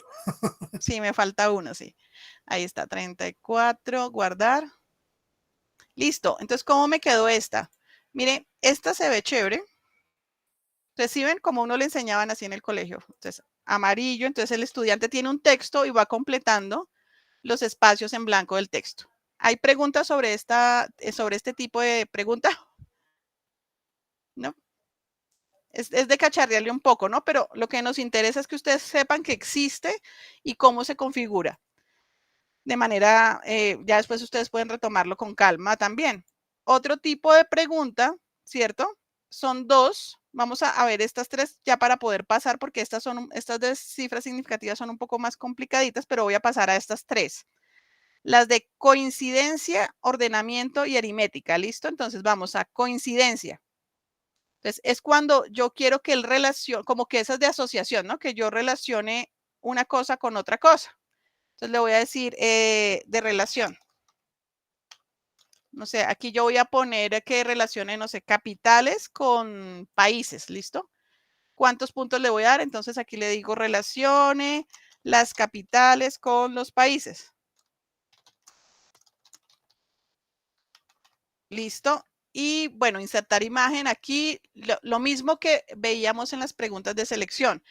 Sí, me falta uno, sí. Ahí está, 34, guardar. Listo. Entonces, ¿cómo me quedó esta? Mire, esta se ve chévere. Entonces, ¿sí ven cómo uno le enseñaban así en el colegio? Entonces, amarillo. Entonces, el estudiante tiene un texto y va completando los espacios en blanco del texto. ¿Hay preguntas sobre este tipo de pregunta? ¿No? Es de cacharrearle un poco, ¿no? Pero lo que nos interesa es que ustedes sepan que existe y cómo se configura. De manera, ya después ustedes pueden retomarlo con calma también. Otro tipo de pregunta, ¿cierto? Son dos. Vamos a ver estas tres ya para poder pasar, porque estas de cifras significativas son un poco más complicaditas, pero voy a pasar a estas tres. Las de coincidencia, ordenamiento y aritmética, ¿listo? Entonces vamos a coincidencia. Entonces es cuando yo quiero que él relacione, como que esas de asociación, ¿no? Que yo relacione una cosa con otra cosa. Entonces le voy a decir de relación. No sé, aquí yo voy a poner que relacione, no sé, capitales con países, ¿listo? ¿Cuántos puntos le voy a dar? Entonces aquí le digo relacione las capitales con los países. Listo. Y bueno, insertar imagen aquí, lo mismo que veíamos en las preguntas de selección.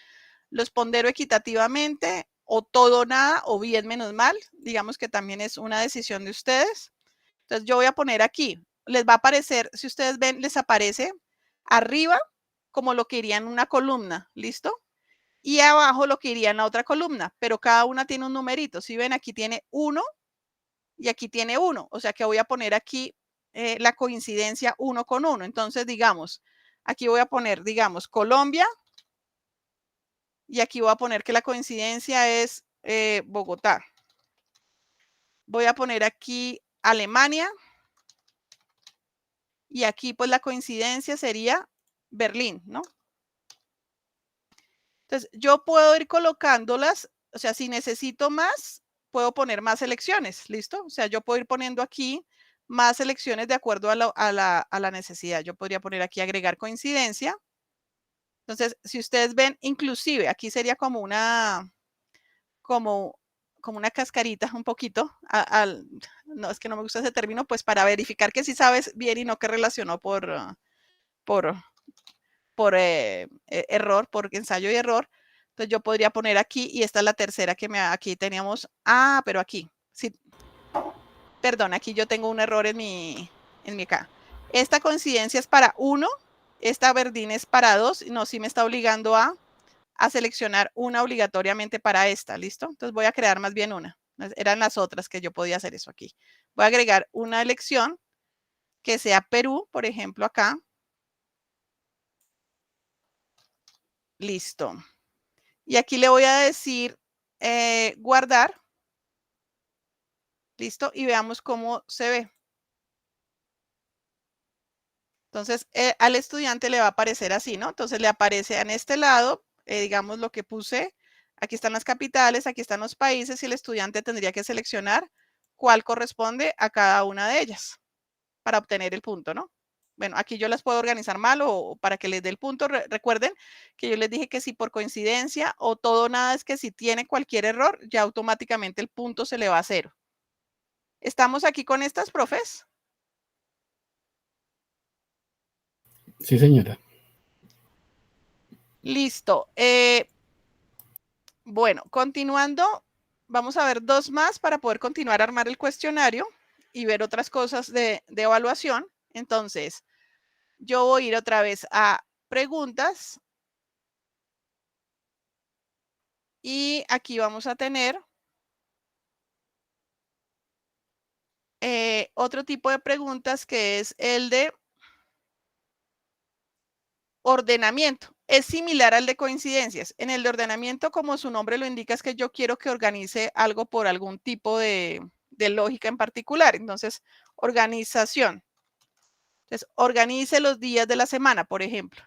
Los pondero equitativamente, o todo nada, o bien menos mal. Digamos que también es una decisión de ustedes. Entonces yo voy a poner aquí, les va a aparecer, si ustedes ven, les aparece arriba como lo que iría en una columna, ¿listo? Y abajo lo que iría en la otra columna, pero cada una tiene un numerito. Si ven, aquí tiene 1 y aquí tiene 1, o sea que voy a poner aquí la coincidencia 1 con 1. Entonces, digamos, aquí voy a poner, digamos, Colombia, y aquí voy a poner que la coincidencia es Bogotá. Voy a poner aquí Alemania, y aquí pues la coincidencia sería Berlín, ¿no? Entonces, yo puedo ir colocándolas, o sea, si necesito más, puedo poner más selecciones, ¿listo? O sea, yo puedo ir poniendo aquí más selecciones de acuerdo a la necesidad. Yo podría poner aquí agregar coincidencia. Entonces, si ustedes ven, inclusive, aquí sería como una cascarita un poquito, no, es que no me gusta ese término, pues para verificar que sí sabes bien y no que relacionó por error, por ensayo y error. Entonces yo podría poner aquí, y esta es la tercera que aquí teníamos, pero aquí, sí, perdón, aquí yo tengo un error en mi acá. Esta coincidencia es para 1, esta verdín es para 2, no, sí me está obligando a seleccionar una obligatoriamente para esta, ¿listo? Entonces voy a crear más bien una. Eran las otras que yo podía hacer eso aquí. Voy a agregar una elección que sea Perú, por ejemplo, acá. Listo. Y aquí le voy a decir guardar. Listo. Y veamos cómo se ve. Entonces, al estudiante le va a aparecer así, ¿no? Entonces le aparece en este lado, digamos lo que puse. Aquí están las capitales, aquí están los países, y el estudiante tendría que seleccionar cuál corresponde a cada una de ellas para obtener el punto, ¿no? Bueno, aquí yo las puedo organizar mal o para que les dé el punto. Recuerden que yo les dije que si por coincidencia o todo o nada es que si tiene cualquier error, ya automáticamente el punto se le va a 0. ¿Estamos aquí con estas, profes? Sí, señora. Listo. Bueno, continuando, vamos a ver 2 más para poder continuar a armar el cuestionario y ver otras cosas de evaluación. Entonces, yo voy a ir otra vez a preguntas. Y aquí vamos a tener otro tipo de preguntas que es el de ordenamiento. Es similar al de coincidencias. En el de ordenamiento, como su nombre lo indica, es que yo quiero que organice algo por algún tipo de lógica en particular. Entonces, organización. Entonces, organice los días de la semana, por ejemplo.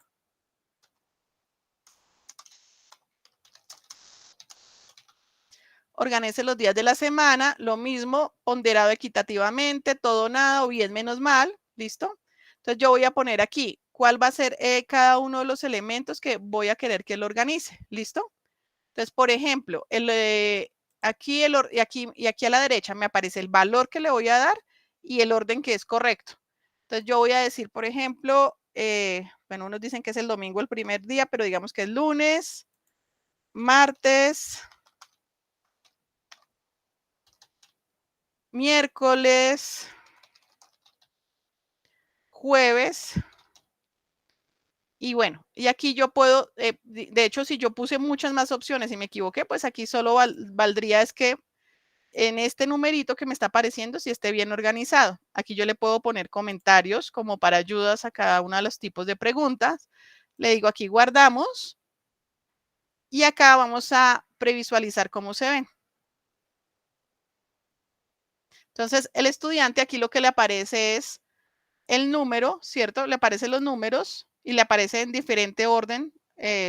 Organice los días de la semana, lo mismo, ponderado equitativamente, todo nada o bien menos mal, ¿listo? Entonces yo voy a poner aquí cuál va a ser cada uno de los elementos que voy a querer que él organice, ¿listo? Entonces, por ejemplo, aquí y aquí a la derecha me aparece el valor que le voy a dar y el orden que es correcto. Entonces yo voy a decir, por ejemplo, bueno, unos dicen que es el domingo el primer día, pero digamos que es lunes, martes, miércoles, jueves. Y bueno, y aquí yo puedo, de hecho, si yo puse muchas más opciones y me equivoqué, pues aquí solo valdría es que en este numerito que me está apareciendo, si esté bien organizado. Aquí yo le puedo poner comentarios como para ayudas a cada uno de los tipos de preguntas. Le digo aquí guardamos. Y acá vamos a previsualizar cómo se ven. Entonces, el estudiante aquí lo que le aparece es el número, ¿cierto? Le aparecen los números y le aparece en diferente orden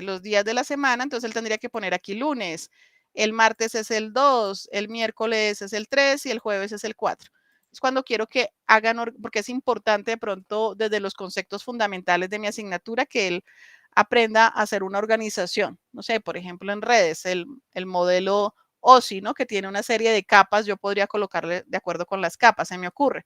los días de la semana. Entonces, él tendría que poner aquí lunes. El martes es el 2, el miércoles es el 3 y el jueves es el 4. Es cuando quiero que hagan, porque es importante de pronto desde los conceptos fundamentales de mi asignatura que él aprenda a hacer una organización. No sé, por ejemplo, en redes, el modelo OSI, ¿no? Que tiene una serie de capas, yo podría colocarle de acuerdo con las capas, se me ocurre.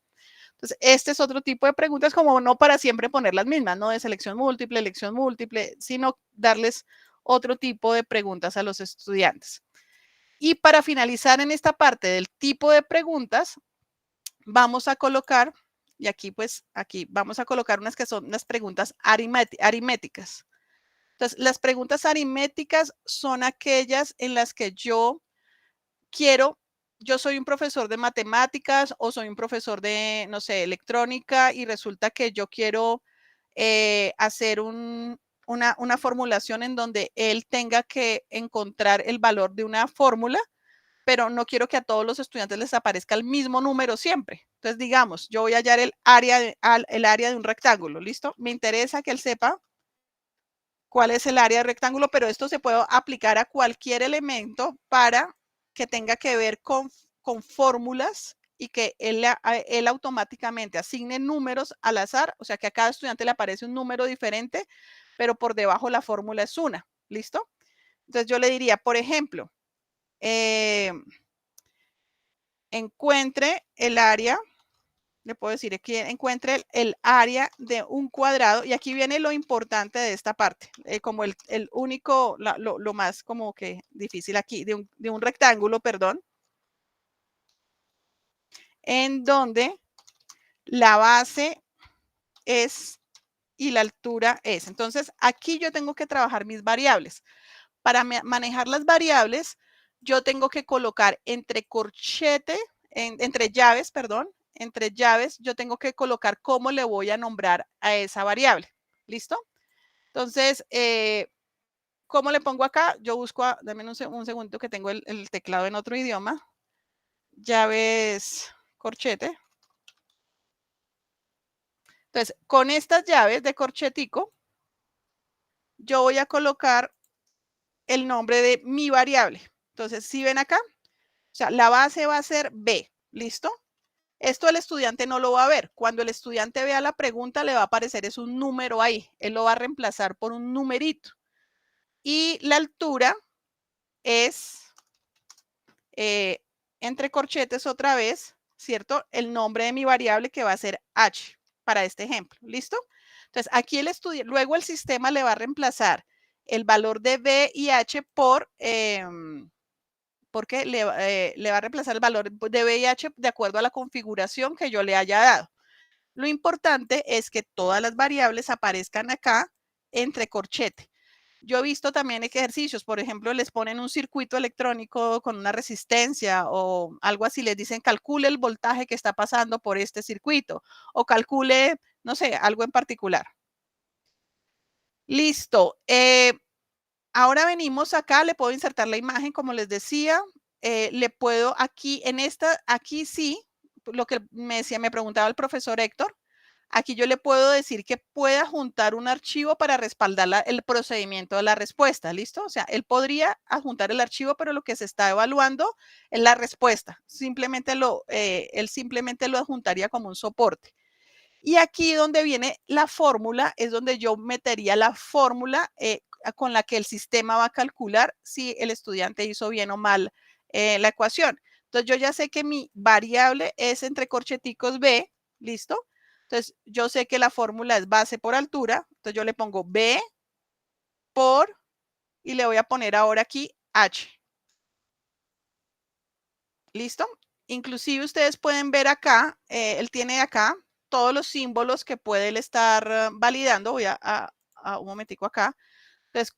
Entonces, este es otro tipo de preguntas, como no para siempre poner las mismas, no de selección múltiple, elección múltiple, sino darles otro tipo de preguntas a los estudiantes. Y para finalizar en esta parte del tipo de preguntas, vamos a colocar, y aquí pues, aquí vamos a colocar unas que son unas preguntas aritméticas. Entonces, las preguntas aritméticas son aquellas en las que yo soy un profesor de matemáticas o soy un profesor de, no sé, electrónica y resulta que yo quiero hacer una formulación en donde él tenga que encontrar el valor de una fórmula, pero no quiero que a todos los estudiantes les aparezca el mismo número siempre. Entonces, digamos, yo voy a hallar el área de un rectángulo, ¿listo? Me interesa que él sepa cuál es el área del rectángulo, pero esto se puede aplicar a cualquier elemento para que tenga que ver con fórmulas y que él automáticamente asigne números al azar, o sea que a cada estudiante le aparece un número diferente, pero por debajo la fórmula es una, ¿listo? Entonces yo le diría, por ejemplo, encuentre el área, le puedo decir que encuentre el área de un cuadrado y aquí viene lo importante de esta parte, como el único, lo más como que difícil aquí, de un rectángulo, perdón, en donde la base es y la altura es. Entonces, aquí yo tengo que trabajar mis variables. Para manejar las variables, yo tengo que colocar entre llaves, perdón, entre llaves, yo tengo que colocar cómo le voy a nombrar a esa variable. ¿Listo? Entonces, ¿cómo le pongo acá? Yo busco, dame un segundo que tengo el teclado en otro idioma. Llaves corchete. Entonces, con estas llaves de corchetico, yo voy a colocar el nombre de mi variable. Entonces, si ven acá, o sea, la base va a ser B, ¿listo? Esto el estudiante no lo va a ver. Cuando el estudiante vea la pregunta, le va a aparecer es un número ahí. Él lo va a reemplazar por un numerito. Y la altura es, entre corchetes otra vez, ¿cierto? El nombre de mi variable que va a ser h para este ejemplo. ¿Listo? Entonces, aquí luego el sistema le va a reemplazar el valor de b y h porque le va a reemplazar el valor de b y h de acuerdo a la configuración que yo le haya dado. Lo importante es que todas las variables aparezcan acá entre corchete. Yo he visto también ejercicios, por ejemplo, les ponen un circuito electrónico con una resistencia o algo así, les dicen calcule el voltaje que está pasando por este circuito o calcule, no sé, algo en particular. Listo. Ahora venimos acá, le puedo insertar la imagen, como les decía, le puedo aquí, aquí sí, lo que me preguntaba el profesor Héctor, aquí yo le puedo decir que pueda juntar un archivo para respaldar el procedimiento de la respuesta, ¿listo? O sea, él podría adjuntar el archivo, pero lo que se está evaluando es la respuesta. Él simplemente lo adjuntaría como un soporte. Y aquí donde viene la fórmula, es donde yo metería la fórmula con la que el sistema va a calcular si el estudiante hizo bien o mal la ecuación. Entonces, yo ya sé que mi variable es entre corcheticos b, ¿listo? Entonces, yo sé que la fórmula es base por altura, entonces yo le pongo b por, y le voy a poner ahora aquí h. ¿Listo? Inclusive ustedes pueden ver acá, él tiene acá todos los símbolos que puede él estar validando. Voy a un momentico acá. Entonces,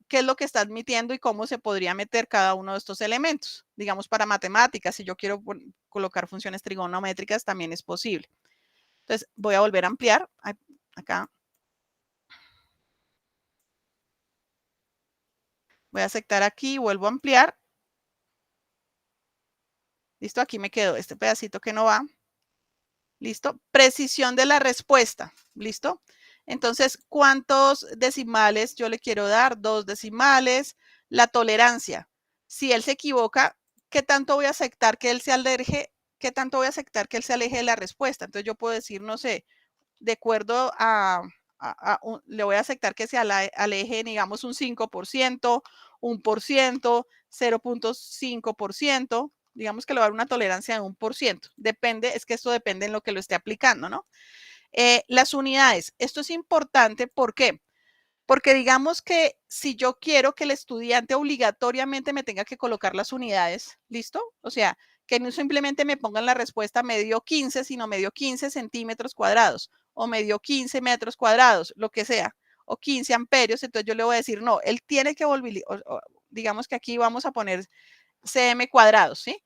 ¿qué es lo que está admitiendo y cómo se podría meter cada uno de estos elementos? Digamos, para matemáticas, si yo quiero colocar funciones trigonométricas, también es posible. Entonces, voy a volver a ampliar acá. Voy a aceptar aquí, vuelvo a ampliar. Listo, aquí me quedó este pedacito que no va. ¿Listo? Precisión de la respuesta. ¿Listo? Entonces, ¿cuántos decimales yo le quiero dar? 2 decimales. La tolerancia. Si él se equivoca, ¿qué tanto voy a aceptar que él se aleje? ¿Qué tanto voy a aceptar que él se aleje de la respuesta? Entonces, yo puedo decir, no sé, de acuerdo le voy a aceptar que se aleje, digamos, un 5%, 1%, 0.5%. Digamos que le va a dar una tolerancia de 1%. Depende, es que esto depende en lo que lo esté aplicando, ¿no? Las unidades. Esto es importante, ¿por qué? Porque digamos que si yo quiero que el estudiante obligatoriamente me tenga que colocar las unidades, ¿listo? O sea, que no simplemente me pongan la respuesta me dio 15, sino me dio 15 centímetros cuadrados o me dio 15 metros cuadrados, lo que sea, o 15 amperios, entonces yo le voy a decir, no, él tiene que volver, digamos que aquí vamos a poner cm cuadrados, ¿sí?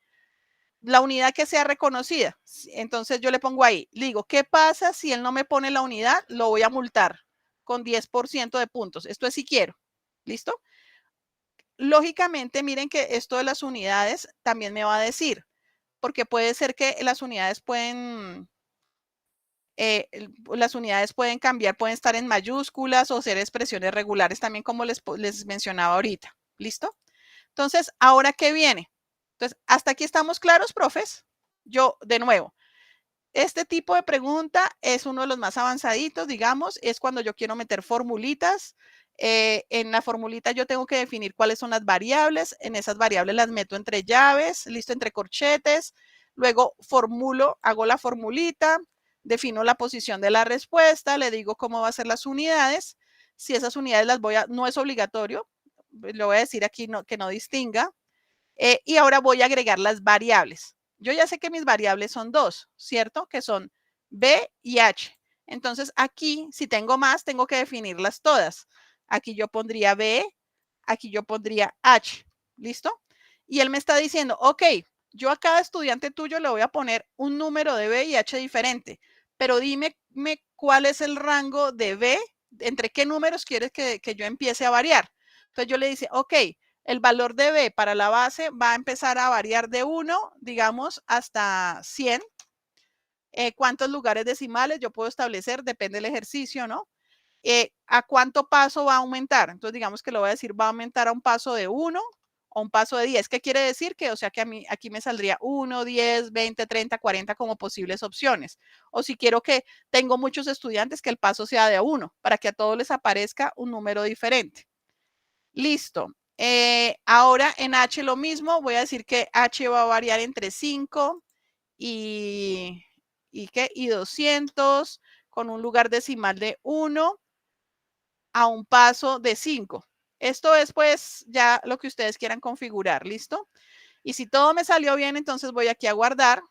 La unidad que sea reconocida. Entonces yo le pongo ahí, le digo, ¿qué pasa si él no me pone la unidad? Lo voy a multar con 10% de puntos. Esto es si quiero. ¿Listo? Lógicamente, miren que esto de las unidades también me va a decir, porque puede ser que las unidades pueden cambiar, pueden estar en mayúsculas o ser expresiones regulares también, como les mencionaba ahorita. ¿Listo? Entonces, ¿ahora qué viene? Entonces, ¿hasta aquí estamos claros, profes? Yo, de nuevo, este tipo de pregunta es uno de los más avanzaditos, digamos, es cuando yo quiero meter formulitas. En la formulita yo tengo que definir cuáles son las variables. En esas variables las meto entre llaves, listo, entre corchetes. Luego hago la formulita, defino la posición de la respuesta, le digo cómo va a ser las unidades. Si esas unidades no es obligatorio, lo voy a decir aquí que no distinga. Y ahora voy a agregar las variables. Yo ya sé que mis variables son 2, ¿cierto? Que son b y h. Entonces aquí, si tengo más, tengo que definirlas todas. Aquí yo pondría b, aquí yo pondría h. ¿Listo? Y él me está diciendo, ok, yo a cada estudiante tuyo le voy a poner un número de b y h diferente, pero dime cuál es el rango de b, entre qué números quieres que yo empiece a variar. Entonces yo le dice, ok, el valor de b para la base va a empezar a variar de 1, digamos, hasta 100. ¿Cuántos lugares decimales yo puedo establecer? Depende del ejercicio, ¿no? ¿A cuánto paso va a aumentar? Entonces, digamos que lo voy a decir, va a aumentar a un paso de 1, o un paso de 10. ¿Qué quiere decir? Que, o sea, que a mí aquí me saldría 1, 10, 20, 30, 40 como posibles opciones. O si quiero que tengo muchos estudiantes, que el paso sea de 1, para que a todos les aparezca un número diferente. Listo. Ahora en H lo mismo, voy a decir que H va a variar entre 5 y 200, con un lugar decimal de 1 a un paso de 5. Esto es pues ya lo que ustedes quieran configurar, ¿listo? Y si todo me salió bien, entonces voy aquí a guardar.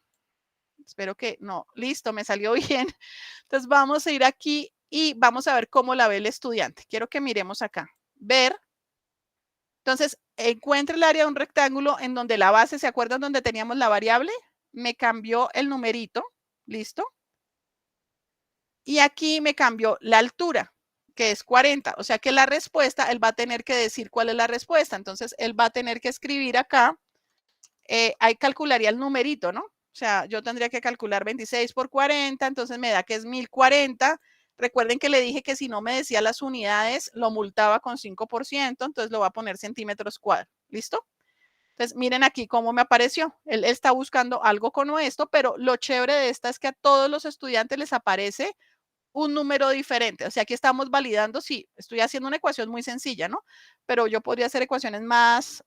Espero que no, listo, me salió bien. Entonces vamos a ir aquí y vamos a ver cómo la ve el estudiante. Quiero que miremos acá. Ver. Entonces, encuentre el área de un rectángulo en donde la base, ¿se acuerdan donde teníamos la variable? Me cambió el numerito, ¿listo? Y aquí me cambió la altura, que es 40. O sea que la respuesta, él va a tener que decir cuál es la respuesta. Entonces, él va a tener que escribir acá, ahí calcularía el numerito, ¿no? O sea, yo tendría que calcular 26 por 40, entonces me da que es 1040. Recuerden que le dije que si no me decía las unidades, lo multaba con 5%, entonces lo va a poner centímetros cuadrados. ¿Listo? Entonces, miren aquí cómo me apareció. Él está buscando algo con esto, pero lo chévere de esta es que a todos los estudiantes les aparece un número diferente. O sea, aquí estamos validando, sí, estoy haciendo una ecuación muy sencilla, ¿no? Pero yo podría hacer ecuaciones más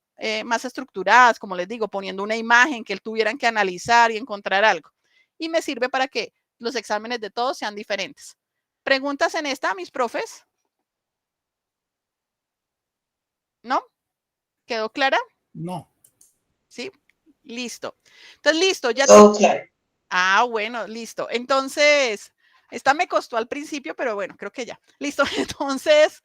estructuradas, como les digo, poniendo una imagen que él tuvieran que analizar y encontrar algo. Y me sirve para que los exámenes de todos sean diferentes. ¿Preguntas en esta, mis profes? ¿No? ¿Quedó clara? No. ¿Sí? Listo. Entonces, listo. Ya Todo claro. Ah, bueno, listo. Entonces, esta me costó al principio, pero bueno, creo que ya. Listo. Entonces,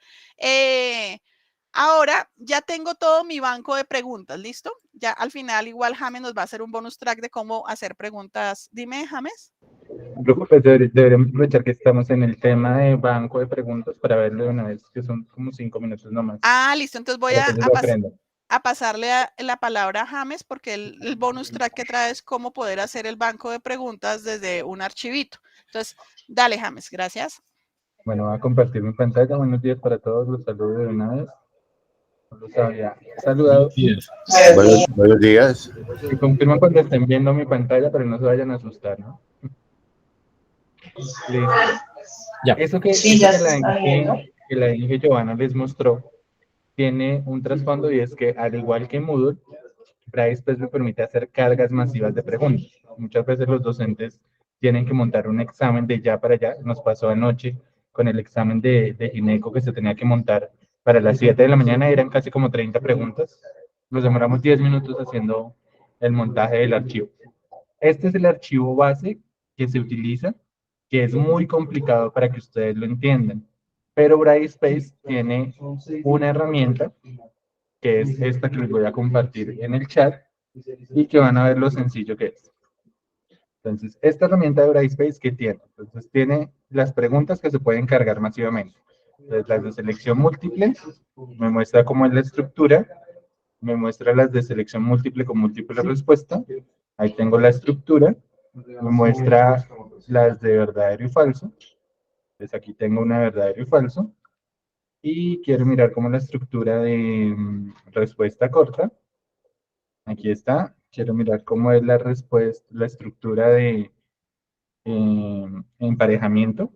ahora ya tengo todo mi banco de preguntas, ¿listo? Ya al final igual James nos va a hacer un bonus track de cómo hacer preguntas. Dime, James. No te preocupes, deberíamos aprovechar que estamos en el tema de banco de preguntas para verlo de una vez, que son como 5 minutos nomás. Ah, listo. Entonces voy Para que ellos lo aprendan. a pasarle la palabra a James porque el bonus track que trae es cómo poder hacer el banco de preguntas desde un archivito. Entonces, dale, James. Gracias. Bueno, voy a compartir mi pantalla. Buenos días para todos. Los saludo de una vez. No los había saludado. Buenos días. Me confirman cuando estén viendo mi pantalla, pero no se vayan a asustar, ¿no? Listo. Ya. Eso que, Sí, ya se está que viendo. la Inge Giovanna les mostró tiene un trasfondo y es que, al igual que Moodle, Brightspace me permite hacer cargas masivas de preguntas. Muchas veces los docentes tienen que montar un examen de ya para allá. Nos pasó anoche con el examen de Gineco que se tenía que montar para las 7 de la mañana, eran casi como 30 preguntas. Nos demoramos 10 minutos haciendo el montaje del archivo. Este es el archivo base que se utiliza, que es muy complicado para que ustedes lo entiendan. Pero Brightspace tiene una herramienta que es esta que les voy a compartir en el chat y que van a ver lo sencillo que es. Entonces, esta herramienta de Brightspace, ¿qué tiene? Entonces, tiene las preguntas que se pueden cargar masivamente. Entonces, las de selección múltiple, me muestra cómo es la estructura, me muestra las de selección múltiple con múltiple respuesta, ahí tengo la estructura, me muestra las de verdadero y falso, entonces aquí tengo una verdadero y falso, y quiero mirar cómo es la estructura de respuesta corta, aquí está, quiero mirar cómo es la respuesta, la estructura de emparejamiento,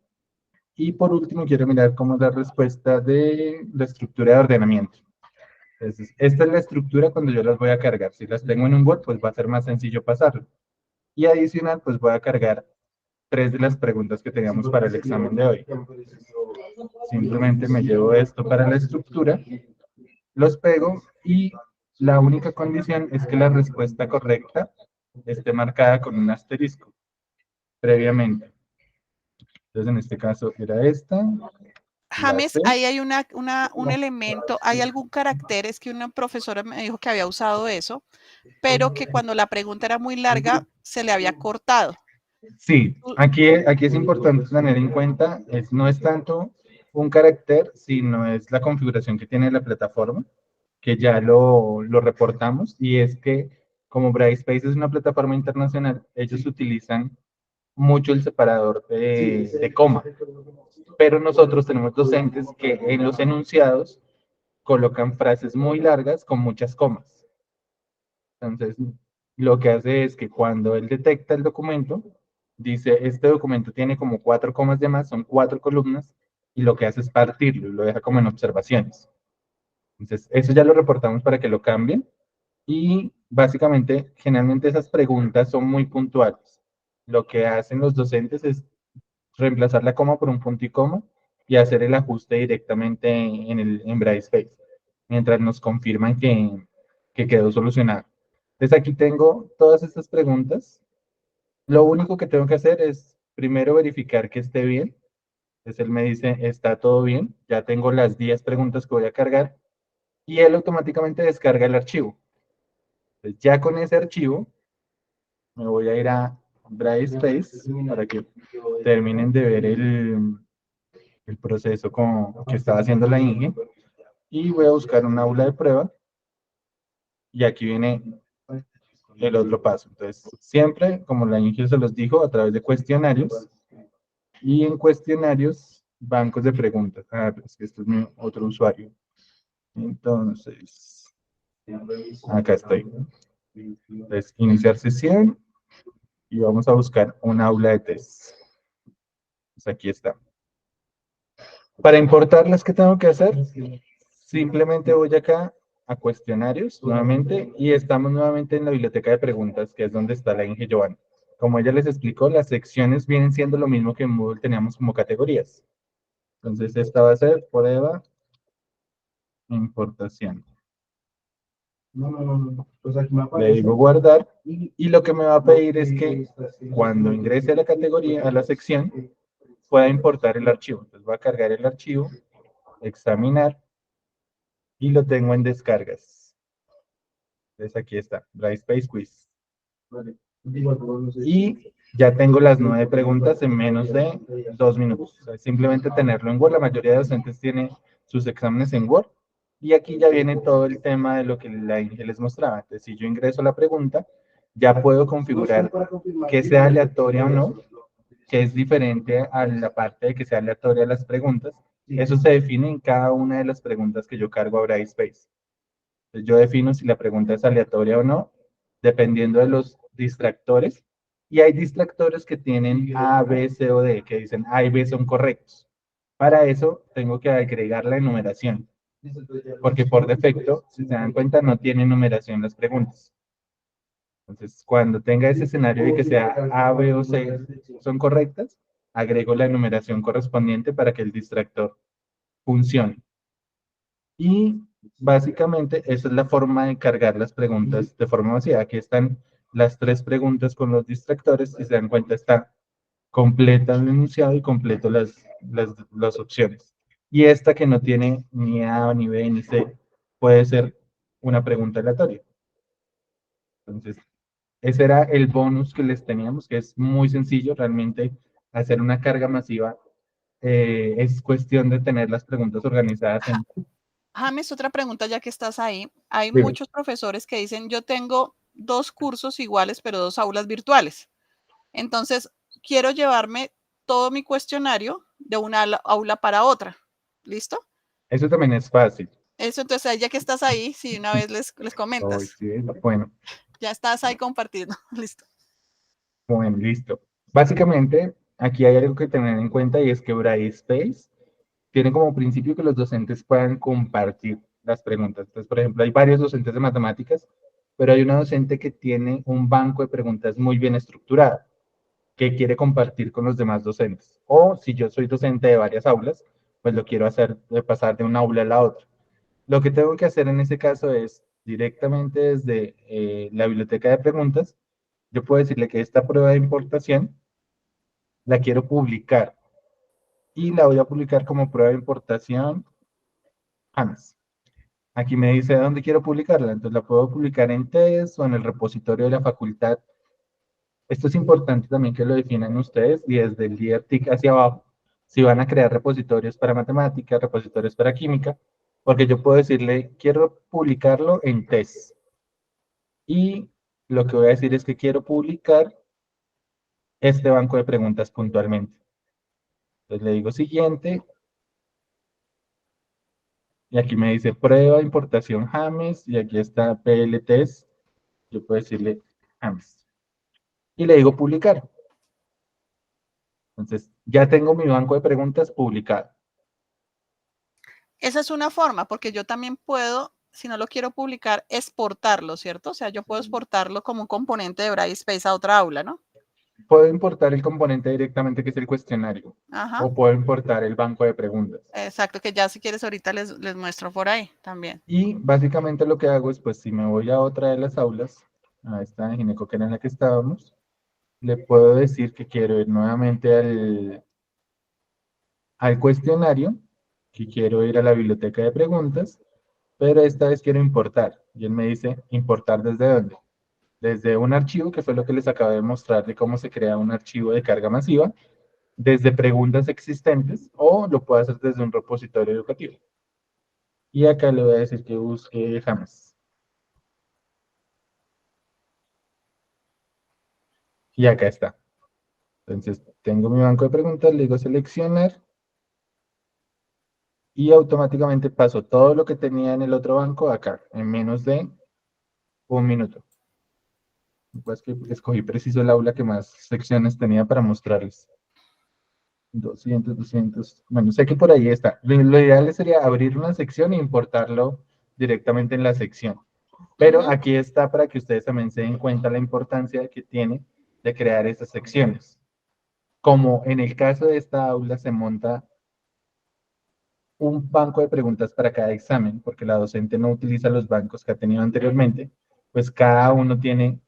y por último quiero mirar cómo es la respuesta de la estructura de ordenamiento. Entonces, esta es la estructura cuando yo las voy a cargar. Si las tengo en un Word, pues va a ser más sencillo pasarlo. Y adicional, pues voy a cargar 3 de las preguntas que teníamos para el examen de hoy. Simplemente me llevo esto para la estructura, los pego y la única condición es que la respuesta correcta esté marcada con un asterisco previamente. Entonces, en este caso era esta. James, ahí hay un elemento, hay algún carácter, es que una profesora me dijo que había usado eso, pero que cuando la pregunta era muy larga, se le había cortado. Sí, aquí es importante tener en cuenta, no es tanto un carácter, sino es la configuración que tiene la plataforma, que ya lo reportamos, y es que como Brightspace es una plataforma internacional, ellos utilizan mucho el separador de coma, pero nosotros tenemos docentes que en los enunciados colocan frases muy largas con muchas comas. Entonces, lo que hace es que cuando él detecta el documento, dice, este documento tiene como 4 comas de más, son 4 columnas, y lo que hace es partirlo, y lo deja como en observaciones. Entonces, eso ya lo reportamos para que lo cambien, y básicamente, generalmente esas preguntas son muy puntuales. Lo que hacen los docentes es reemplazar la coma por un punto y coma y hacer el ajuste directamente en Brightspace, mientras nos confirman que quedó solucionado. Entonces aquí tengo todas estas preguntas. Lo único que tengo que hacer es primero verificar que esté bien. Entonces él me dice, está todo bien. Ya tengo las 10 preguntas que voy a cargar y él automáticamente descarga el archivo. Entonces ya con ese archivo me voy a ir a Brightspace para que terminen de ver el proceso que estaba haciendo la Inge y voy a buscar un aula de prueba y aquí viene el otro paso. Entonces, siempre, como la Inge se los dijo, a través de cuestionarios y en cuestionarios, bancos de preguntas. Ah, es que este es mi otro usuario. Entonces, acá estoy. Entonces, iniciar sesión y vamos a buscar un aula de test. Pues aquí está. Para importarlas, ¿qué tengo que hacer? Simplemente voy acá a cuestionarios nuevamente y estamos nuevamente en la biblioteca de preguntas, que es donde está la Inge Giovanna. Como ella les explicó, las secciones vienen siendo lo mismo que en Moodle teníamos como categorías. Entonces, esta va a ser prueba importación. Le digo guardar y lo que me va a pedir es que cuando ingrese a la categoría, a la sección, pueda importar el archivo. Entonces, voy a cargar el archivo, examinar y lo tengo en descargas. Entonces aquí está, Brightspace Quiz. Y ya tengo las 9 preguntas en menos de 2 minutos. O sea, simplemente tenerlo en Word. La mayoría de docentes tiene sus exámenes en Word. Y aquí ya viene todo el tema de lo que la Inge les mostraba. Entonces, si yo ingreso la pregunta, ya puedo configurar que sea aleatoria o no, que es diferente a la parte de que sea aleatoria las preguntas. Eso se define en cada una de las preguntas que yo cargo a Brightspace. Entonces, yo defino si la pregunta es aleatoria o no, dependiendo de los distractores. Y hay distractores que tienen A, B, C o D, que dicen A y B son correctos. Para eso tengo que agregar la enumeración, porque por defecto, si se dan cuenta, no tiene numeración las preguntas. Entonces, cuando tenga ese escenario de que sea A, B o C son correctas, agrego la enumeración correspondiente para que el distractor funcione. Y básicamente esa es la forma de cargar las preguntas de forma masiva. Aquí están las 3 preguntas con los distractores. Si se dan cuenta, está completa el enunciado y completo las opciones. Y esta que no tiene ni A, ni B, ni C, puede ser una pregunta aleatoria. Entonces, ese era el bonus que les teníamos, que es muy sencillo. Realmente hacer una carga masiva es cuestión de tener las preguntas organizadas en... James, otra pregunta ya que estás ahí. Hay Dime. muchos profesores que dicen, yo tengo 2 cursos iguales, pero 2 aulas virtuales. Entonces, quiero llevarme todo mi cuestionario de una aula para otra. ¿Listo? Eso también es fácil. Eso, entonces, ya que estás ahí, si una vez les Hoy comentas, sí, bueno, ya estás ahí compartiendo. Listo. bueno, listo. Básicamente, aquí hay algo que tener en cuenta y es que Brightspace tiene como principio que los docentes puedan compartir las preguntas. Entonces, por ejemplo, hay varios docentes de matemáticas, pero hay una docente que tiene un banco de preguntas muy bien estructurado, que quiere compartir con los demás docentes. O si yo soy docente de varias aulas, pues lo quiero hacer de pasar de una aula a la otra. Lo que tengo que hacer en ese caso es directamente desde la biblioteca de preguntas, yo puedo decirle que esta prueba de importación la quiero publicar y la voy a publicar como prueba de importación James. Aquí me dice dónde quiero publicarla, entonces la puedo publicar en TES o en el repositorio de la facultad. Esto es importante también que lo definan ustedes y desde el líder TIC hacia abajo, si van a crear repositorios para matemáticas, repositorios para química, porque yo puedo decirle, quiero publicarlo en TES. Y lo que voy a decir es que quiero publicar este banco de preguntas puntualmente. Entonces le digo siguiente, y aquí me dice prueba de importación James, y aquí está PLTest. yo puedo decirle James. Y le digo publicar. Entonces, ya tengo mi banco de preguntas publicado. Esa es una forma, porque yo también puedo, si no lo quiero publicar, exportarlo, ¿cierto? O sea, yo puedo exportarlo como un componente de Brightspace a otra aula, ¿no? Puedo importar el componente directamente, que es el cuestionario, Ajá, o puedo importar el banco de preguntas. exacto, que ya si quieres ahorita les muestro por ahí también. Y básicamente lo que hago es, pues, si me voy a otra de las aulas, a esta de Gineco, que era en la que estábamos, le puedo decir que quiero ir nuevamente al cuestionario, que quiero ir a la biblioteca de preguntas, pero esta vez quiero importar. Y él me dice, ¿importar desde dónde? Desde un archivo, que fue lo que les acabé de mostrar de cómo se crea un archivo de carga masiva, desde preguntas existentes, o lo puedo hacer desde un repositorio educativo. Y acá le voy a decir que busque James. Y acá está. Entonces, tengo mi banco de preguntas, le digo seleccionar, y automáticamente paso todo lo que tenía en el otro banco acá, en menos de un minuto. Pues que escogí preciso el aula que más secciones tenía para mostrarles. 200. Bueno, sé que por ahí está. Lo ideal sería abrir una sección e importarlo directamente en la sección. Pero aquí está para que ustedes también se den cuenta la importancia que tiene de crear esas secciones. Como en el caso de esta aula se monta un banco de preguntas para cada examen, porque la docente no utiliza los bancos que ha tenido anteriormente, pues cada uno tiene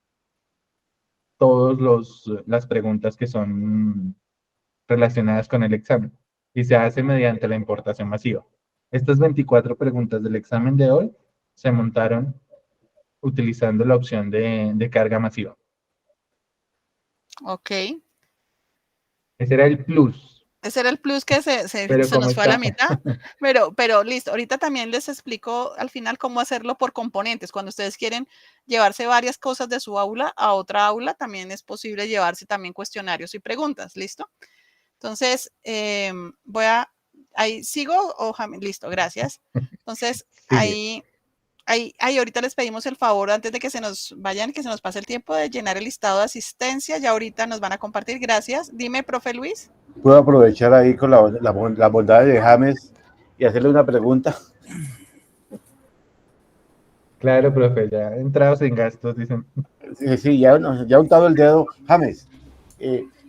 todas las preguntas que son relacionadas con el examen y se hace mediante la importación masiva. Estas 24 preguntas del examen de hoy se montaron utilizando la opción de carga masiva. Ok. Ese era el plus. Ese era el plus que se Pero nos fue a la mitad. Pero listo, ahorita también les explico al final cómo hacerlo por componentes. Cuando ustedes quieren llevarse varias cosas de su aula a otra aula, también es posible llevarse también cuestionarios y preguntas. ¿Listo? Entonces, ahí sigo, listo, gracias. Entonces, ahí ahorita les pedimos el favor, antes de que se nos vayan, que se nos pase el tiempo, de llenar el listado de asistencia. Ya ahorita nos van a compartir. Gracias. Dime, profe Luis. Puedo aprovechar ahí con la bondad de James y hacerle una pregunta. Claro, profe, ya entrados en gastos, dicen. Sí, ya untado el dedo. James,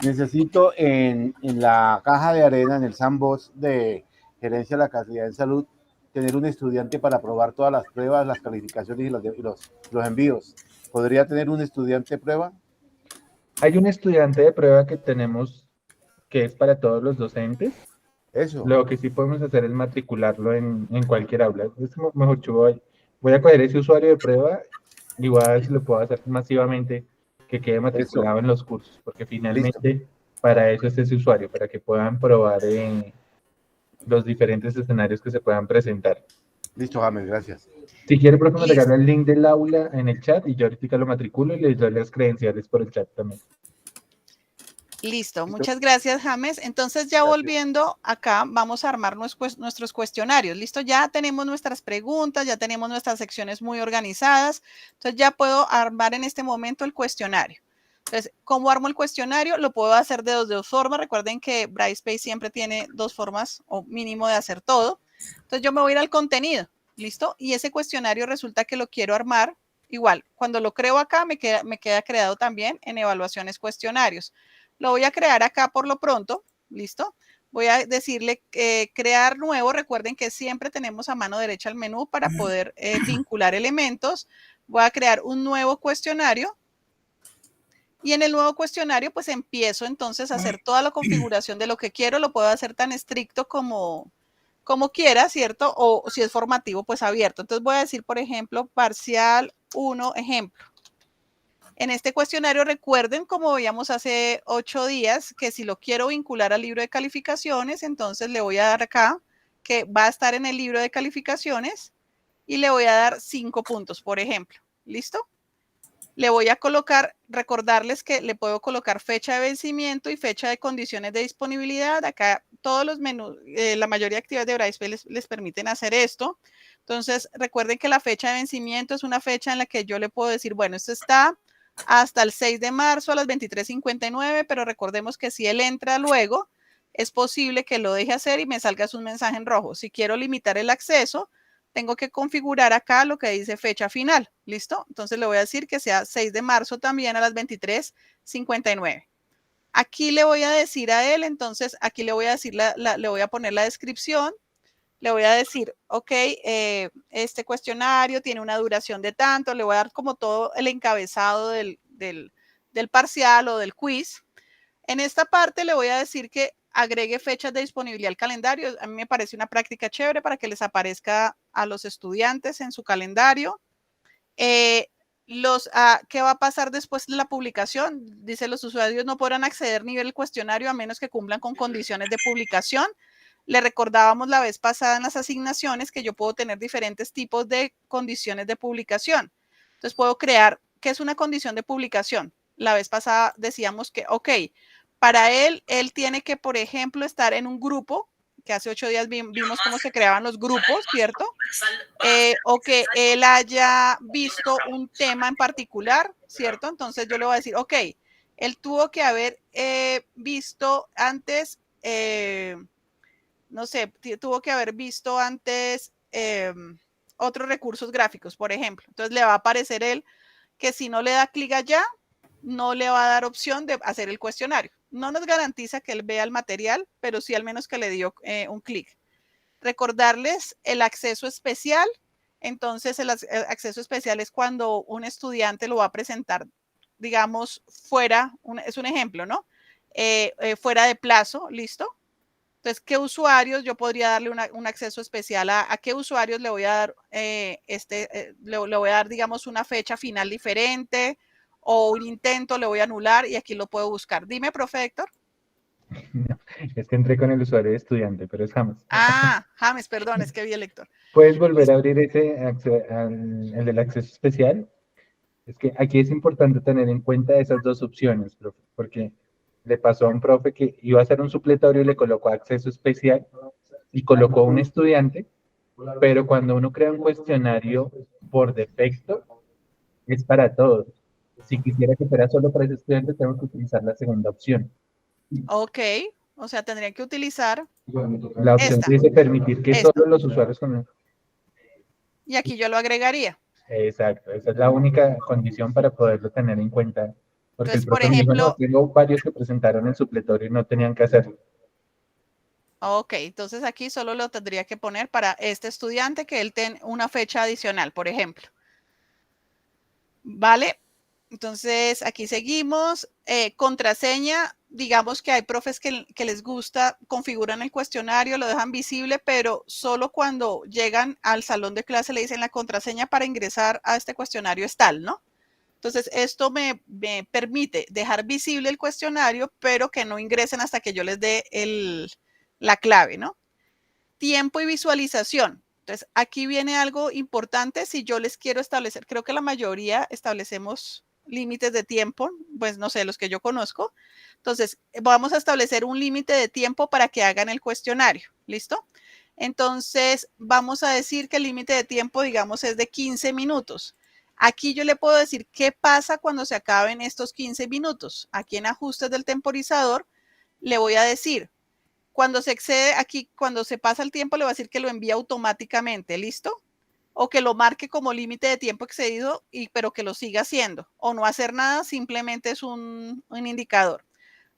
necesito en la caja de arena, en el sandbox de Gerencia de la Calidad en Salud, tener un estudiante para probar todas las pruebas, las calificaciones y los envíos. ¿Podría tener un estudiante prueba? Hay un estudiante de prueba que tenemos que es para todos los docentes. Eso. Lo que sí podemos hacer es matricularlo en cualquier aula. Es mejor, yo voy a coger ese usuario de prueba y voy a ver si lo puedo hacer masivamente, que quede matriculado en los cursos, porque finalmente para eso es ese usuario, para que puedan probar los diferentes escenarios que se puedan presentar. Listo, James, gracias. Si quiere, profe, me regala el link del aula en el chat y yo ahorita lo matriculo y les doy las credenciales por el chat también. Listo, muchas gracias, James. Entonces, ya volviendo acá, vamos a armar nuestros cuestionarios. Listo, ya tenemos nuestras preguntas, ya tenemos nuestras secciones muy organizadas. Entonces, ya puedo armar en este momento el cuestionario. Entonces, ¿cómo armo el cuestionario? Lo puedo hacer de dos formas. Recuerden que Brightspace siempre tiene dos formas o mínimo de hacer todo. Entonces, yo me voy a ir al contenido. ¿Listo? Y ese cuestionario resulta que lo quiero armar igual. Cuando lo creo acá, me queda creado también en evaluaciones cuestionarios. Lo voy a crear acá por lo pronto, ¿listo? Voy a decirle crear nuevo. Recuerden que siempre tenemos a mano derecha el menú para poder vincular elementos. Voy a crear un nuevo cuestionario. Y en el nuevo cuestionario, pues empiezo entonces a hacer toda la configuración de lo que quiero. Lo puedo hacer tan estricto como quiera, ¿cierto? O si es formativo, pues abierto. Entonces voy a decir, por ejemplo, parcial 1, ejemplo. En este cuestionario, recuerden, como veíamos hace 8 días, que si lo quiero vincular al libro de calificaciones, entonces le voy a dar acá, que va a estar en el libro de calificaciones, y le voy a dar 5 puntos, por ejemplo. ¿Listo? Le voy a colocar, recordarles que le puedo colocar fecha de vencimiento y fecha de condiciones de disponibilidad. Acá todos los menús, la mayoría de actividades de Brightspace les permiten hacer esto. Entonces, recuerden que la fecha de vencimiento es una fecha en la que yo le puedo decir, bueno, esto está hasta el 6 de marzo a las 23:59, pero recordemos que si él entra luego, es posible que lo deje hacer y me salga un mensaje en rojo. Si quiero limitar el acceso, tengo que configurar acá lo que dice fecha final, ¿listo? Entonces le voy a decir que sea 6 de marzo también a las 23:59. Aquí le voy a decir a él, entonces aquí le voy a decir, le voy a poner la descripción, le voy a decir, ok, este cuestionario tiene una duración de tanto, le voy a dar como todo el encabezado del parcial o del quiz. En esta parte le voy a decir que agregue fechas de disponibilidad al calendario. A mí me parece una práctica chévere para que les aparezca a los estudiantes en su calendario. ¿Qué va a pasar después de la publicación? Dice, los usuarios no podrán acceder ni ver el cuestionario a menos que cumplan con condiciones de publicación. Le recordábamos la vez pasada en las asignaciones que yo puedo tener diferentes tipos de condiciones de publicación. Entonces puedo crear, ¿qué es una condición de publicación? La vez pasada decíamos que, ok, para él tiene que, por ejemplo, estar en un grupo, que hace 8 días vimos cómo se creaban los grupos, ¿cierto? O que él haya visto un tema en particular, ¿cierto? Entonces yo le voy a decir, ok, él tuvo que haber visto antes, no sé, tuvo que haber visto antes otros recursos gráficos, por ejemplo. Entonces le va a aparecer él que si no le da clic allá, no le va a dar opción de hacer el cuestionario. No nos garantiza que él vea el material, pero sí al menos que le dio un clic. Recordarles el acceso especial. Entonces, el acceso especial es cuando un estudiante lo va a presentar, digamos, fuera, es un ejemplo, ¿no? Fuera de plazo, ¿listo? Entonces, ¿qué usuarios yo podría darle un acceso especial? ¿A qué usuarios le voy a dar, le voy a dar, digamos, una fecha final diferente o un intento, le voy a anular y aquí lo puedo buscar? Dime, profe Héctor. No, es que entré con el usuario de estudiante, pero es James. Ah, James, perdón, es que vi el lector. ¿Puedes volver a abrir el del acceso especial? Es que aquí es importante tener en cuenta esas dos opciones, profe, porque le pasó a un profe que iba a hacer un supletorio y le colocó acceso especial y colocó un estudiante, pero cuando uno crea un cuestionario por defecto, es para todos. Si quisiera que fuera solo para ese estudiante, tengo que utilizar la segunda opción. Ok, o sea, tendría que utilizar La opción que dice permitir que solo los usuarios con... Y aquí yo lo agregaría. Exacto, esa es la única condición para poderlo tener en cuenta. Porque Entonces, el por profe me dijo, no, ejemplo, tengo varios que presentaron el supletorio y no tenían que hacerlo. ok, entonces aquí solo lo tendría que poner para este estudiante que él tenga una fecha adicional, por ejemplo. ¿Vale? Entonces, aquí seguimos. Contraseña, digamos que hay profes que les gusta, configuran el cuestionario, lo dejan visible, pero solo cuando llegan al salón de clase le dicen la contraseña para ingresar a este cuestionario es tal, ¿no? Entonces, esto me permite dejar visible el cuestionario, pero que no ingresen hasta que yo les dé la clave, ¿no? Tiempo y visualización. Entonces, aquí viene algo importante. Si yo les quiero establecer, creo que la mayoría establecemos límites de tiempo, pues no sé, los que yo conozco. Entonces, vamos a establecer un límite de tiempo para que hagan el cuestionario. ¿Listo? Entonces, vamos a decir que el límite de tiempo, digamos, es de 15 minutos. Aquí yo le puedo decir qué pasa cuando se acaben estos 15 minutos. Aquí en ajustes del temporizador, le voy a decir, cuando se excede aquí, cuando se pasa el tiempo, le voy a decir que lo envía automáticamente, ¿listo? O que lo marque como límite de tiempo excedido, pero que lo siga haciendo. O no hacer nada, simplemente es un indicador.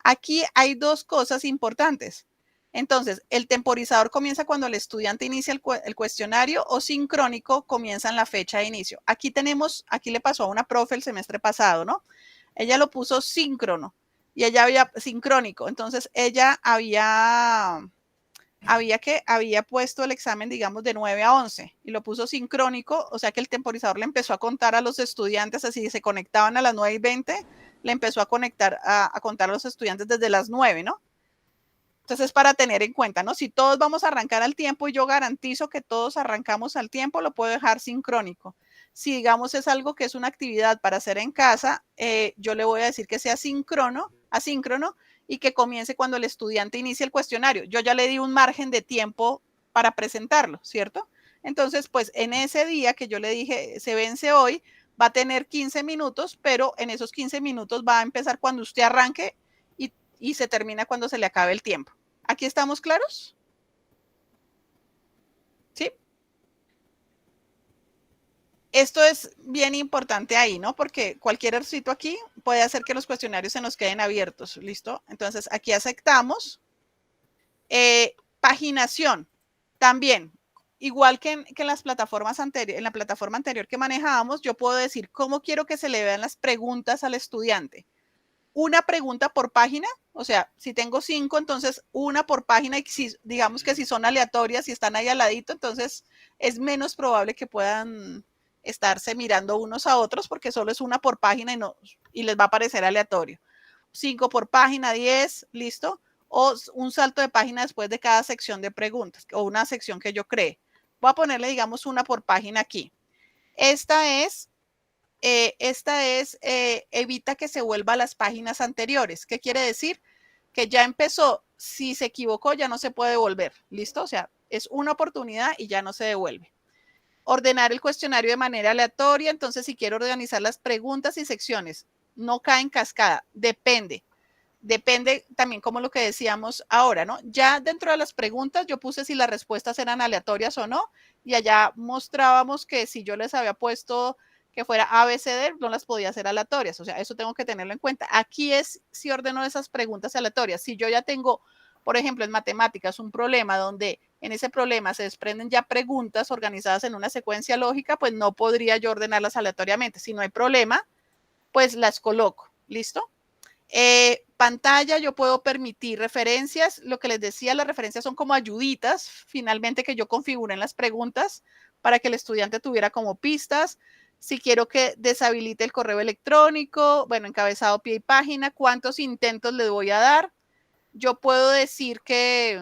Aquí hay dos cosas importantes. Entonces, el temporizador comienza cuando el estudiante inicia el cuestionario o sincrónico comienza en la fecha de inicio. Aquí le pasó a una profe el semestre pasado, ¿no? Ella lo puso síncrono y ella había sincrónico. Entonces, ella había puesto el examen, digamos, de 9 a 11 y lo puso sincrónico, o sea que el temporizador le empezó a contar a los estudiantes, así se conectaban a las 9:20, le empezó a contar a los estudiantes desde las 9, ¿no? Entonces, para tener en cuenta, ¿no? Si todos vamos a arrancar al tiempo y yo garantizo que todos arrancamos al tiempo, lo puedo dejar sincrónico. Si digamos es algo que es una actividad para hacer en casa, yo le voy a decir que sea asíncrono y que comience cuando el estudiante inicie el cuestionario. Yo ya le di un margen de tiempo para presentarlo, ¿cierto? Entonces, pues en ese día que yo le dije, se vence hoy, va a tener 15 minutos, pero en esos 15 minutos va a empezar cuando usted arranque y se termina cuando se le acabe el tiempo. ¿Aquí estamos claros? ¿Sí? Esto es bien importante ahí, ¿no? Porque cualquier errorcito aquí puede hacer que los cuestionarios se nos queden abiertos, ¿listo? Entonces, aquí aceptamos. Paginación, también. Igual que en las plataformas anteriores, en la plataforma anterior que manejábamos, yo puedo decir cómo quiero que se le vean las preguntas al estudiante. Una pregunta por página, o sea, si tengo 5, entonces una por página, y si, digamos que si son aleatorias y están ahí al ladito, entonces es menos probable que puedan estarse mirando unos a otros porque solo es una por página y les va a parecer aleatorio. 5 por página, 10, listo. O un salto de página después de cada sección de preguntas o una sección que yo cree. Voy a ponerle, digamos, una por página aquí. Esta es evita que se vuelva a las páginas anteriores. ¿Qué quiere decir? Que ya empezó, si se equivocó ya no se puede devolver, ¿listo? O sea, es una oportunidad y ya no se devuelve. Ordenar el cuestionario de manera aleatoria, entonces si quiero organizar las preguntas y secciones, no cae en cascada, depende también como lo que decíamos ahora, ¿no? Ya dentro de las preguntas yo puse si las respuestas eran aleatorias o no, y allá mostrábamos que si yo les había puesto que fuera A, B, C, D, no las podía hacer aleatorias, o sea, eso tengo que tenerlo en cuenta. Aquí es si ordeno esas preguntas aleatorias. Si yo ya tengo, por ejemplo, en matemáticas un problema donde en ese problema se desprenden ya preguntas organizadas en una secuencia lógica, pues no podría yo ordenarlas aleatoriamente. Si no hay problema, pues las coloco, ¿listo? Pantalla, yo puedo permitir referencias. Lo que les decía, las referencias son como ayuditas, finalmente, que yo configure en las preguntas para que el estudiante tuviera como pistas. Si quiero que deshabilite el correo electrónico, bueno, encabezado, pie y página, cuántos intentos le voy a dar. Yo puedo decir que,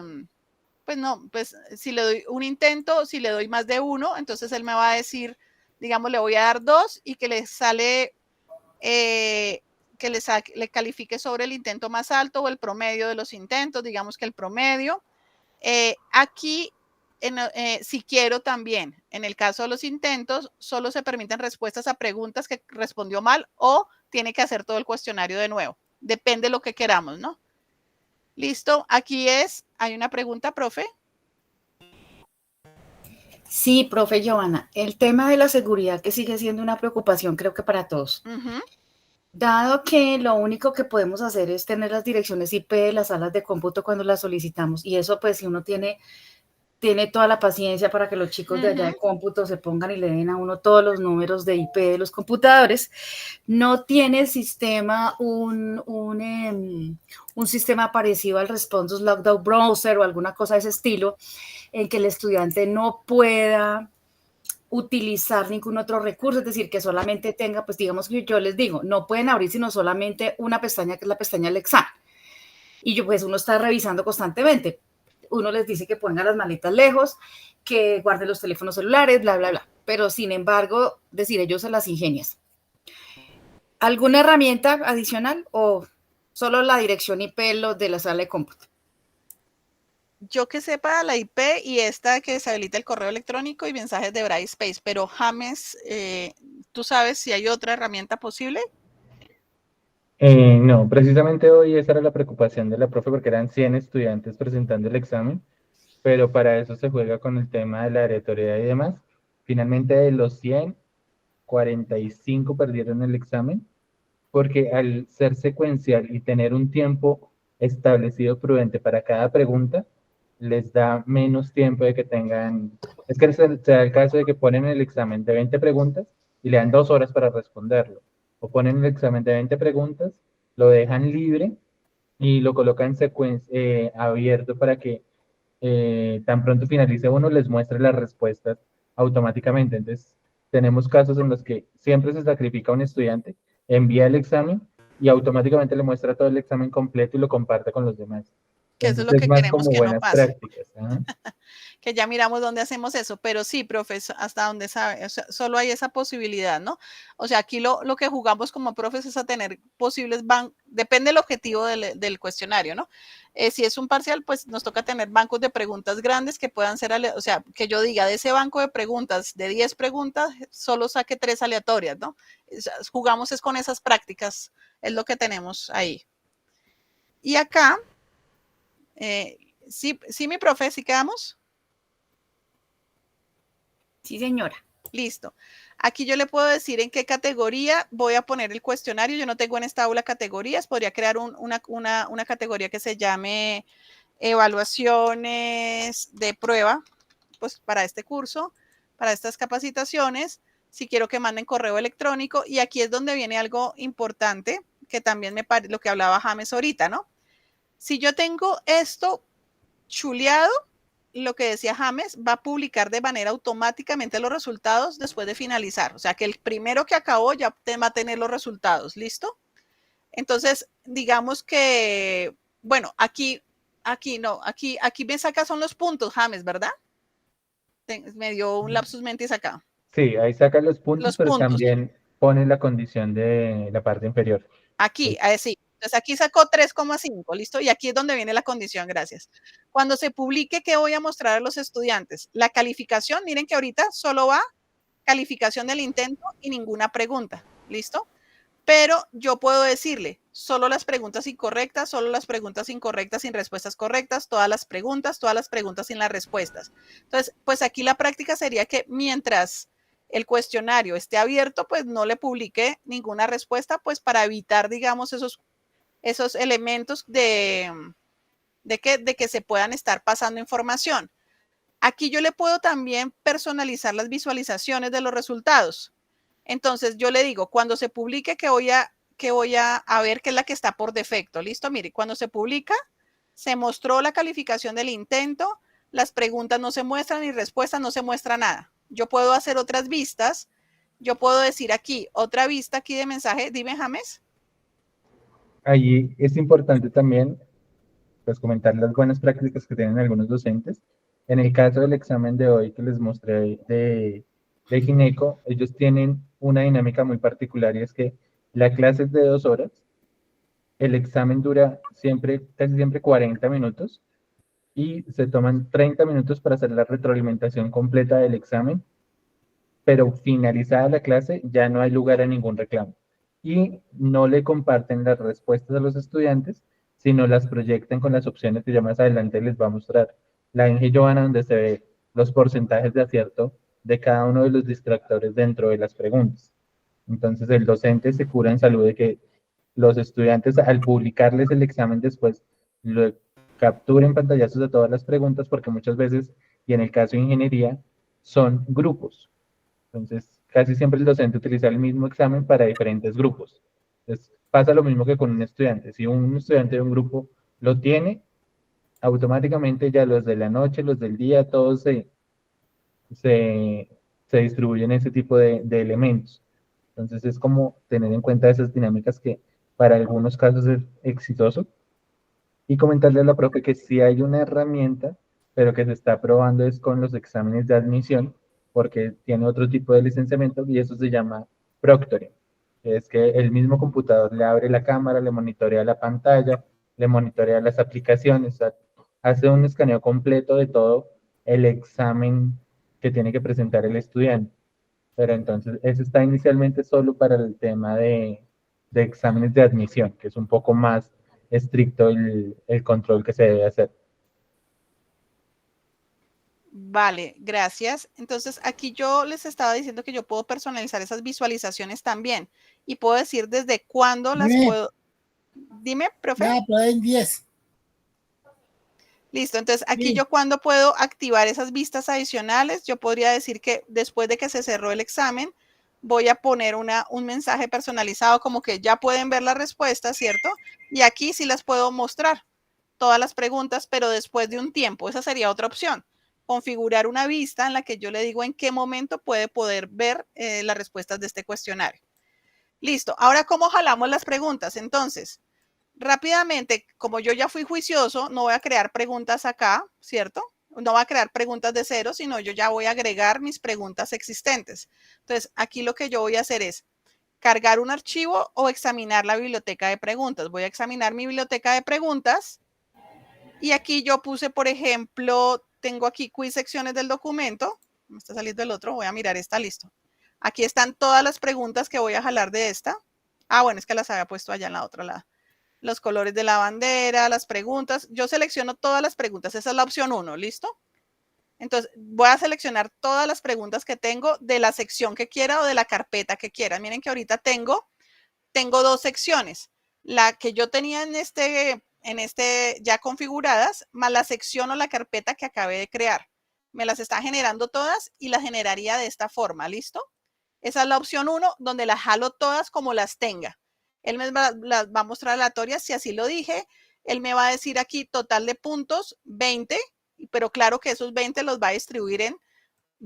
pues no, pues si le doy un intento, si le doy más de uno, entonces él me va a decir, digamos, le voy a dar 2 y que le sale... que le califique sobre el intento más alto o el promedio de los intentos, digamos que el promedio. Aquí, si quiero también, en el caso de los intentos, solo se permiten respuestas a preguntas que respondió mal o tiene que hacer todo el cuestionario de nuevo. Depende de lo que queramos, ¿no? Listo, aquí hay una pregunta, profe. Sí, profe Giovanna, el tema de la seguridad que sigue siendo una preocupación creo que para todos. Dado que lo único que podemos hacer es tener las direcciones IP de las salas de cómputo cuando las solicitamos, y eso pues si uno tiene toda la paciencia para que los chicos de allá de cómputo se pongan y le den a uno todos los números de IP de los computadores, no tiene el sistema un sistema parecido al Responsus Lockdown Browser o alguna cosa de ese estilo, en que el estudiante no pueda utilizar ningún otro recurso, es decir, que solamente tenga, pues digamos que yo les digo, no pueden abrir sino solamente una pestaña que es la pestaña del examen. Y pues uno está revisando constantemente. Uno les dice que pongan las maletas lejos, que guarden los teléfonos celulares, bla, bla, bla. Pero sin embargo, decir, ellos se las ingenias. ¿Alguna herramienta adicional o solo la dirección IP de la sala de cómputo? Yo que sepa la IP y esta que deshabilita el correo electrónico y mensajes de Brightspace, pero James, ¿tú sabes si hay otra herramienta posible? No, precisamente hoy esa era la preocupación de la profe porque eran 100 estudiantes presentando el examen, pero para eso se juega con el tema de la aleatoriedad y demás. Finalmente de los 100, 45 perdieron el examen porque al ser secuencial y tener un tiempo establecido prudente para cada pregunta, les da menos tiempo de que tengan... Es que se da el caso de que ponen el examen de 20 preguntas y le dan 2 horas para responderlo. O ponen el examen de 20 preguntas, lo dejan libre y lo colocan abierto para que tan pronto finalice uno les muestre las respuestas automáticamente. Entonces, tenemos casos en los que siempre se sacrifica un estudiante, envía el examen y automáticamente le muestra todo el examen completo y lo comparte con los demás. Que eso es Entonces lo es que más queremos como que no buenas pase. prácticas. ¿Ah? Que ya miramos dónde hacemos eso, pero sí, profes, hasta donde sabe, o sea, solo hay esa posibilidad, ¿no? O sea, aquí lo que jugamos como profes es a tener posibles bancos, depende del objetivo del cuestionario, ¿no? Si es un parcial, pues nos toca tener bancos de preguntas grandes que puedan ser, o sea, que yo diga, de ese banco de preguntas, de 10 preguntas, solo saque 3 aleatorias, ¿no? Jugamos es con esas prácticas, es lo que tenemos ahí. Y acá, sí, mi profe, ¿sí quedamos? Sí, señora. Listo. Aquí yo le puedo decir en qué categoría voy a poner el cuestionario. Yo no tengo en esta aula categorías. Podría crear una categoría que se llame evaluaciones de prueba, pues para este curso, para estas capacitaciones. Si quiero que manden correo electrónico. Y aquí es donde viene algo importante, que también me parece lo que hablaba James ahorita, ¿no? Si yo tengo esto chuleado, lo que decía James, va a publicar de manera automáticamente los resultados después de finalizar. O sea, que el primero que acabó ya va a tener los resultados. ¿Listo? Entonces, digamos que, bueno, aquí me saca son los puntos, James, ¿verdad? Me dio un lapsus mentis acá. Sí, ahí saca los puntos, Los pero puntos. también pone la condición de la parte inferior. Aquí, sí. Entonces aquí sacó 3,5, ¿listo? Y aquí es donde viene la condición, gracias. Cuando se publique, ¿qué voy a mostrar a los estudiantes? La calificación, miren que ahorita solo va calificación del intento y ninguna pregunta, ¿listo? Pero yo puedo decirle solo las preguntas incorrectas sin respuestas correctas, todas las preguntas sin las respuestas. Entonces, pues aquí la práctica sería que mientras el cuestionario esté abierto, pues no le publique ninguna respuesta, pues para evitar, digamos, esos elementos de que se puedan estar pasando información. Aquí yo le puedo también personalizar las visualizaciones de los resultados. Entonces yo le digo, cuando se publique, que voy a ver qué es la que está por defecto. Listo, mire, cuando se publica, se mostró la calificación del intento, las preguntas no se muestran y respuestas no se muestra nada. Yo puedo hacer otras vistas. Yo puedo decir aquí, otra vista aquí de mensaje. Dime, James. Allí es importante también pues, comentar las buenas prácticas que tienen algunos docentes. En el caso del examen de hoy que les mostré de Gineco, ellos tienen una dinámica muy particular y es que la clase es de 2 horas, el examen dura casi siempre 40 minutos y se toman 30 minutos para hacer la retroalimentación completa del examen, pero finalizada la clase ya no hay lugar a ningún reclamo. Y no le comparten las respuestas a los estudiantes, sino las proyectan con las opciones que ya más adelante les va a mostrar la Inge Joana, donde se ve los porcentajes de acierto de cada uno de los distractores dentro de las preguntas. Entonces el docente se cura en salud de que los estudiantes al publicarles el examen después lo capturen pantallazos de todas las preguntas, porque muchas veces, y en el caso de ingeniería, son grupos. Entonces, casi siempre el docente utiliza el mismo examen para diferentes grupos. Entonces, pasa lo mismo que con un estudiante. Si un estudiante de un grupo lo tiene, automáticamente ya los de la noche, los del día, todos se distribuyen ese tipo de elementos. Entonces, es como tener en cuenta esas dinámicas que para algunos casos es exitoso. Y comentarle a la profe que sí hay una herramienta, pero que se está probando es con los exámenes de admisión, porque tiene otro tipo de licenciamiento y eso se llama proctoring, que es que el mismo computador le abre la cámara, le monitorea la pantalla, le monitorea las aplicaciones, hace un escaneo completo de todo el examen que tiene que presentar el estudiante. Pero entonces, eso está inicialmente solo para el tema de exámenes de admisión, que es un poco más estricto el control que se debe hacer. Vale, gracias. Entonces, aquí yo les estaba diciendo que yo puedo personalizar esas visualizaciones también y puedo decir desde cuándo las puedo. Dime, profe. Ya, pueden 10. Listo, entonces aquí Sí. yo cuando puedo activar esas vistas adicionales, yo podría decir que después de que se cerró el examen, voy a poner un mensaje personalizado como que ya pueden ver las respuestas, ¿cierto? Y aquí sí las puedo mostrar, todas las preguntas, pero después de un tiempo. Esa sería otra opción. Configurar una vista en la que yo le digo en qué momento puede poder ver las respuestas de este cuestionario. Listo. Ahora, ¿cómo jalamos las preguntas? Entonces, rápidamente, como yo ya fui juicioso, no voy a crear preguntas acá, ¿cierto? No voy a crear preguntas de cero, sino yo ya voy a agregar mis preguntas existentes. Entonces, aquí lo que yo voy a hacer es cargar un archivo o examinar la biblioteca de preguntas. Voy a examinar mi biblioteca de preguntas y aquí yo puse, por ejemplo, tengo aquí quiz secciones del documento. Me está saliendo el otro, voy a mirar esta, listo. Aquí están todas las preguntas que voy a jalar de esta. Ah, bueno, es que las había puesto allá en la otra lado. Los colores de la bandera, las preguntas. Yo selecciono todas las preguntas. Esa es la opción 1, ¿listo? Entonces, voy a seleccionar todas las preguntas que tengo de la sección que quiera o de la carpeta que quiera. Miren que ahorita tengo 2 secciones. La que yo tenía en este ya configuradas, más la sección o la carpeta que acabé de crear. Me las está generando todas y las generaría de esta forma, ¿listo? Esa es la opción 1, donde las jalo todas como las tenga. Él me las va a mostrar aleatorias, si así lo dije. Él me va a decir aquí total de puntos, 20, pero claro que esos 20 los va a distribuir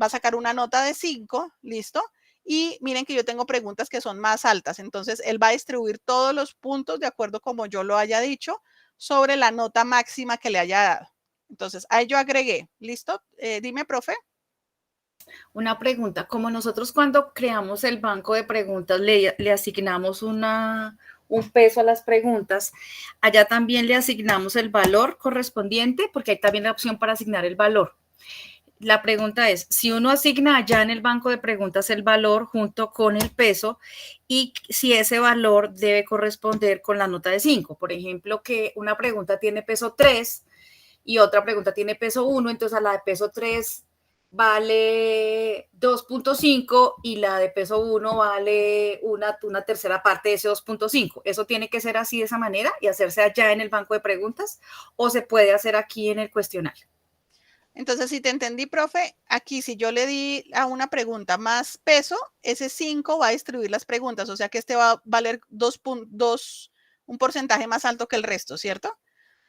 va a sacar una nota de 5, ¿listo? Y miren que yo tengo preguntas que son más altas, entonces él va a distribuir todos los puntos de acuerdo como yo lo haya dicho sobre la nota máxima que le haya dado. Entonces, ahí yo agregué, ¿listo? Dime, profe. Una pregunta, como nosotros cuando creamos el banco de preguntas le asignamos un peso a las preguntas, allá también le asignamos el valor correspondiente, porque hay también la opción para asignar el valor. La pregunta es, si uno asigna allá en el banco de preguntas el valor junto con el peso y si ese valor debe corresponder con la nota de 5. Por ejemplo, que una pregunta tiene peso 3 y otra pregunta tiene peso 1, entonces a la de peso 3 vale 2.5 y la de peso 1 vale una tercera parte de ese 2.5. ¿Eso tiene que ser así de esa manera y hacerse allá en el banco de preguntas o se puede hacer aquí en el cuestionario? Entonces, si te entendí, profe, aquí si yo le di a una pregunta más peso, ese 5 va a distribuir las preguntas, o sea que este va a valer un porcentaje más alto que el resto, ¿cierto?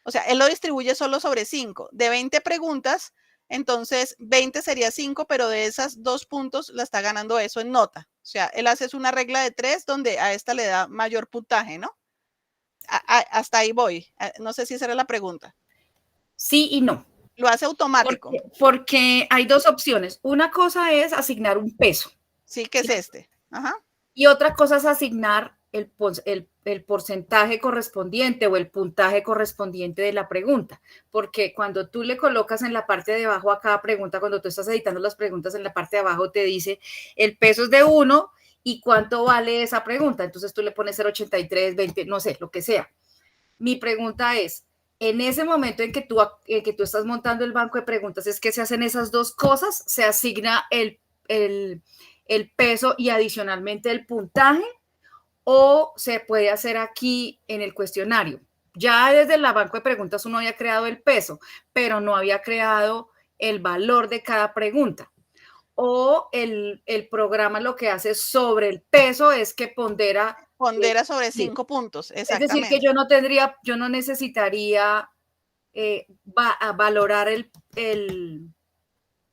O sea, él lo distribuye solo sobre 5. De 20 preguntas, entonces 20 sería 5, pero de esas 2 puntos la está ganando eso en nota. O sea, él hace una regla de 3 donde a esta le da mayor puntaje, ¿no? Hasta ahí voy. No sé si esa era la pregunta. Sí y no. Lo hace automático. Porque hay 2 opciones. Una cosa es asignar un peso. Sí, que es este. Ajá. Y otra cosa es asignar el porcentaje correspondiente o el puntaje correspondiente de la pregunta. Porque cuando tú le colocas en la parte de abajo a cada pregunta, cuando tú estás editando las preguntas en la parte de abajo te dice el peso es de 1 y cuánto vale esa pregunta. Entonces tú le pones 0.83, 20, no sé, lo que sea. Mi pregunta es, en ese momento en que tú estás montando el banco de preguntas, es que se hacen esas 2 cosas, se asigna el peso y adicionalmente el puntaje, o se puede hacer aquí en el cuestionario. Ya desde el banco de preguntas uno había creado el peso, pero no había creado el valor de cada pregunta. O el programa lo que hace sobre el peso es que pondera sobre 5 puntos, exactamente. Es decir, que yo no necesitaría valorar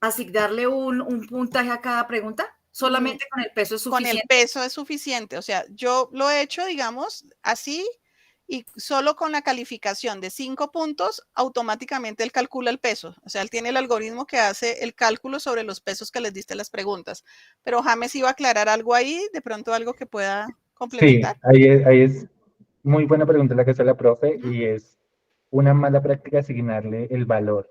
asignarle un puntaje a cada pregunta, solamente con el peso es suficiente. Con el peso es suficiente, o sea, yo lo he hecho, digamos, así, y solo con la calificación de 5 puntos, automáticamente él calcula el peso. O sea, él tiene el algoritmo que hace el cálculo sobre los pesos que les diste las preguntas. Pero James iba a aclarar algo ahí, de pronto algo que pueda complementar. Sí, ahí es muy buena pregunta la que hace la profe, y es una mala práctica asignarle el valor,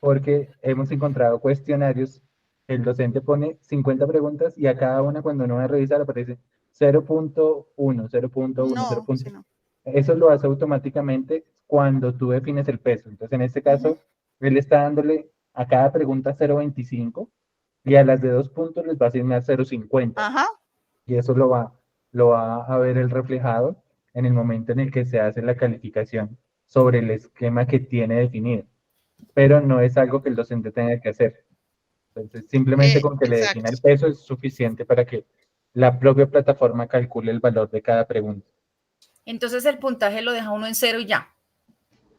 porque hemos encontrado cuestionarios, el docente pone 50 preguntas y a cada una cuando uno va a revisar aparece 0.1, 0.1, 0.1. No. Eso lo hace automáticamente cuando tú defines el peso. Entonces, en este caso, él está dándole a cada pregunta 0.25 y a las de 2 puntos les va a asignar 0.50. Ajá. Y eso lo va a ver el reflejado en el momento en el que se hace la calificación sobre el esquema que tiene definido. Pero no es algo que el docente tenga que hacer. Entonces, simplemente con que le defina el peso es suficiente para que la propia plataforma calcule el valor de cada pregunta. Entonces el puntaje lo deja uno en 0 y ya.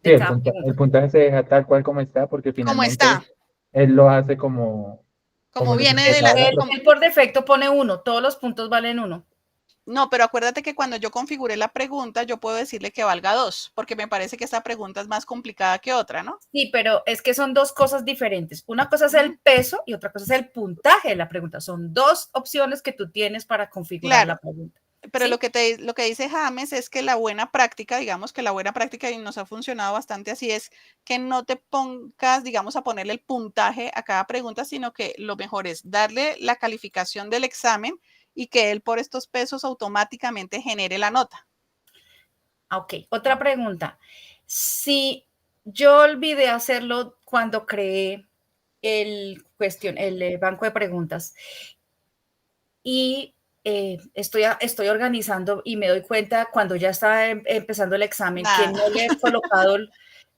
Sí, el puntaje se deja tal cual como está, porque finalmente él lo hace como viene de él por defecto pone 1, todos los puntos valen 1. No, pero acuérdate que cuando yo configure la pregunta, yo puedo decirle que valga 2, porque me parece que esta pregunta es más complicada que otra, ¿no? Sí, pero es que son dos cosas diferentes. Una cosa es el peso y otra cosa es el puntaje de la pregunta. Son dos opciones que tú tienes para configurar la pregunta. Pero ¿sí? lo que dice James es que la buena práctica, digamos que la buena práctica, y nos ha funcionado bastante así, es que no te pongas, digamos, a ponerle el puntaje a cada pregunta, sino que lo mejor es darle la calificación del examen y que él por estos pesos automáticamente genere la nota. Ok, otra pregunta. Si yo olvidé hacerlo cuando creé el banco de preguntas y estoy organizando y me doy cuenta cuando ya está empezando el examen que no le he colocado,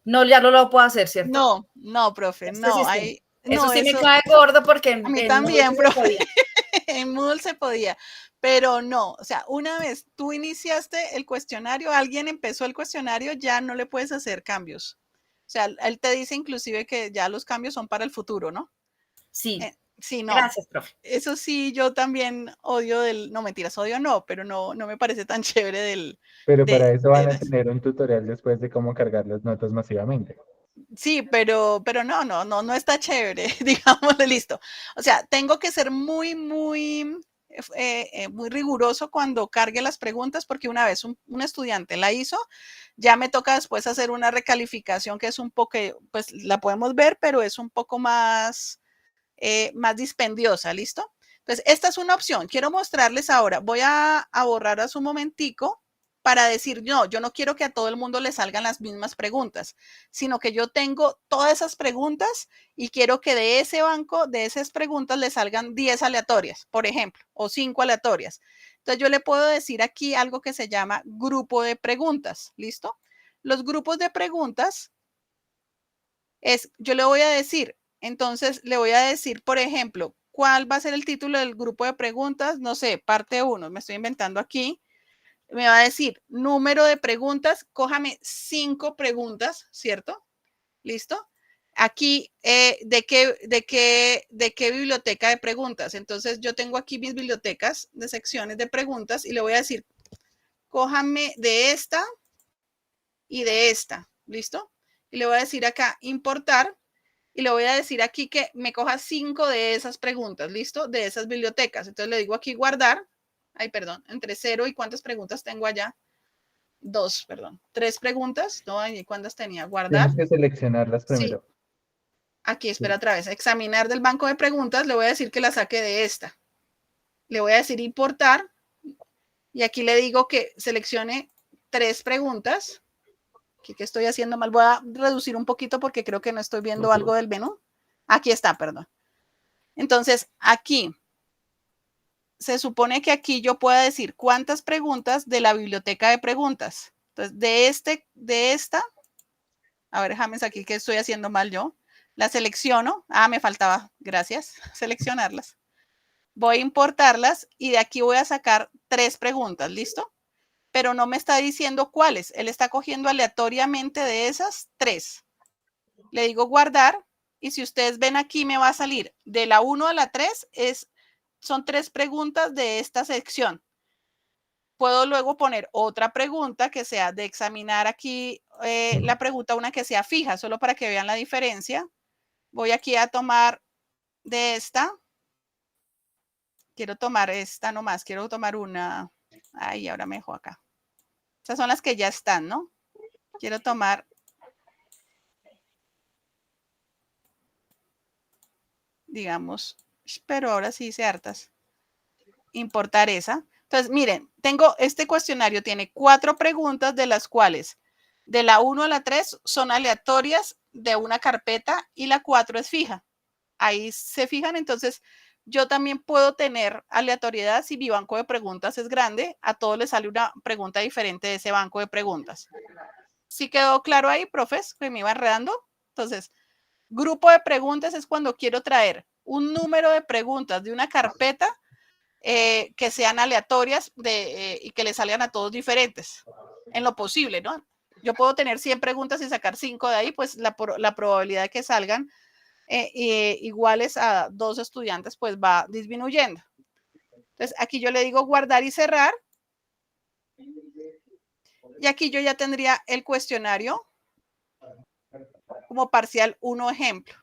ya no lo puedo hacer, ¿cierto? No, profe, no. Eso sí me cae gordo porque a mí también, profe. En Moodle se podía, pero no, o sea, una vez tú iniciaste el cuestionario, alguien empezó el cuestionario, ya no le puedes hacer cambios. O sea, él te dice inclusive que ya los cambios son para el futuro, ¿no? Sí. Sí, no. Gracias, profe. Eso sí, yo también odio no, mentiras, odio no, pero no me parece tan chévere Pero para eso van a tener un tutorial después de cómo cargar las notas masivamente. Sí, pero no está chévere, digámosle, listo. O sea, tengo que ser muy riguroso cuando cargue las preguntas, porque una vez un estudiante la hizo, ya me toca después hacer una recalificación que es un poco, pues la podemos ver, pero es un poco más dispendiosa, ¿listo? Entonces, esta es una opción. Quiero mostrarles ahora. Voy a borrar hace un momentico para decir, no, yo no quiero que a todo el mundo le salgan las mismas preguntas, sino que yo tengo todas esas preguntas y quiero que de ese banco, de esas preguntas, le salgan 10 aleatorias, por ejemplo, o 5 aleatorias. Entonces, yo le puedo decir aquí algo que se llama grupo de preguntas, ¿listo? Los grupos de preguntas yo le voy a decir, entonces le voy a decir, por ejemplo, ¿cuál va a ser el título del grupo de preguntas? No sé, parte 1, me estoy inventando aquí. Me va a decir número de preguntas, cójame 5 preguntas, ¿cierto? ¿Listo? Aquí, ¿de qué biblioteca de preguntas? Entonces, yo tengo aquí mis bibliotecas de secciones de preguntas y le voy a decir, cójame de esta y de esta, ¿listo? Y le voy a decir acá, importar, y le voy a decir aquí que me coja 5 de esas preguntas, ¿listo? De esas bibliotecas. Entonces le digo aquí guardar. Ay, perdón, entre 0 y ¿cuántas preguntas tengo allá? 2, perdón. 3 preguntas. No, ¿cuántas tenía? Guardar. Tienes que seleccionarlas primero. Sí. Aquí, espera otra vez. Examinar del banco de preguntas. Le voy a decir que la saque de esta. Le voy a decir importar. Y aquí le digo que seleccione 3 preguntas. ¿Qué estoy haciendo mal? Voy a reducir un poquito porque creo que no estoy viendo algo del menú. Aquí está, perdón. Entonces, aquí, se supone que aquí yo pueda decir cuántas preguntas de la biblioteca de preguntas. Entonces, de esta, a ver, James, aquí que estoy haciendo mal yo, la selecciono. Me faltaba, gracias, seleccionarlas. Voy a importarlas y de aquí voy a sacar 3 preguntas, ¿listo? Pero no me está diciendo cuáles. Él está cogiendo aleatoriamente de esas 3. Le digo guardar y si ustedes ven aquí me va a salir de la 1 a la 3 son 3 preguntas de esta sección. Puedo luego poner otra pregunta que sea de examinar aquí la pregunta, una que sea fija, solo para que vean la diferencia. Voy aquí a tomar de esta. Quiero tomar esta nomás, quiero tomar una. Ay, ahora me dejo acá. Esas son las que ya están, ¿no? Quiero tomar. Digamos, pero ahora sí hice hartas. Importar esa. Entonces, miren, tengo este cuestionario, tiene 4 preguntas de las cuales de la 1 a la 3 son aleatorias de una carpeta y la 4 es fija. Ahí se fijan, entonces yo también puedo tener aleatoriedad si mi banco de preguntas es grande, a todos les sale una pregunta diferente de ese banco de preguntas. ¿Sí quedó claro ahí, profes? Que me iba enredando. Entonces, grupo de preguntas es cuando quiero traer un número de preguntas de una carpeta que sean aleatorias y que le salgan a todos diferentes, en lo posible, ¿no? Yo puedo tener 100 preguntas y sacar 5 de ahí, pues la probabilidad de que salgan iguales a 2 estudiantes, pues va disminuyendo. Entonces, aquí yo le digo guardar y cerrar, Y aquí yo ya tendría el cuestionario como parcial 1 ejemplo.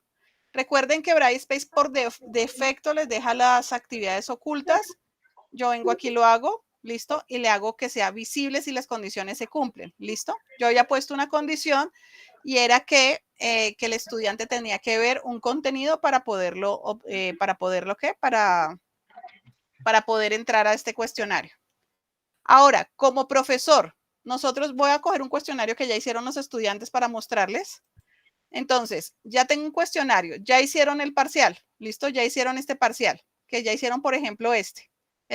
Recuerden que Brightspace por defecto les deja las actividades ocultas. Yo vengo aquí, lo hago, listo, y le hago que sea visible si las condiciones se cumplen, listo. Yo había puesto una condición y era que el estudiante tenía que ver un contenido para poderlo poder entrar a este cuestionario. Ahora, como profesor, nosotros voy a coger un cuestionario que ya hicieron los estudiantes para mostrarles. Entonces, ya tengo un cuestionario, ya hicieron el parcial, listo, ya hicieron este parcial, que ya hicieron, por ejemplo, este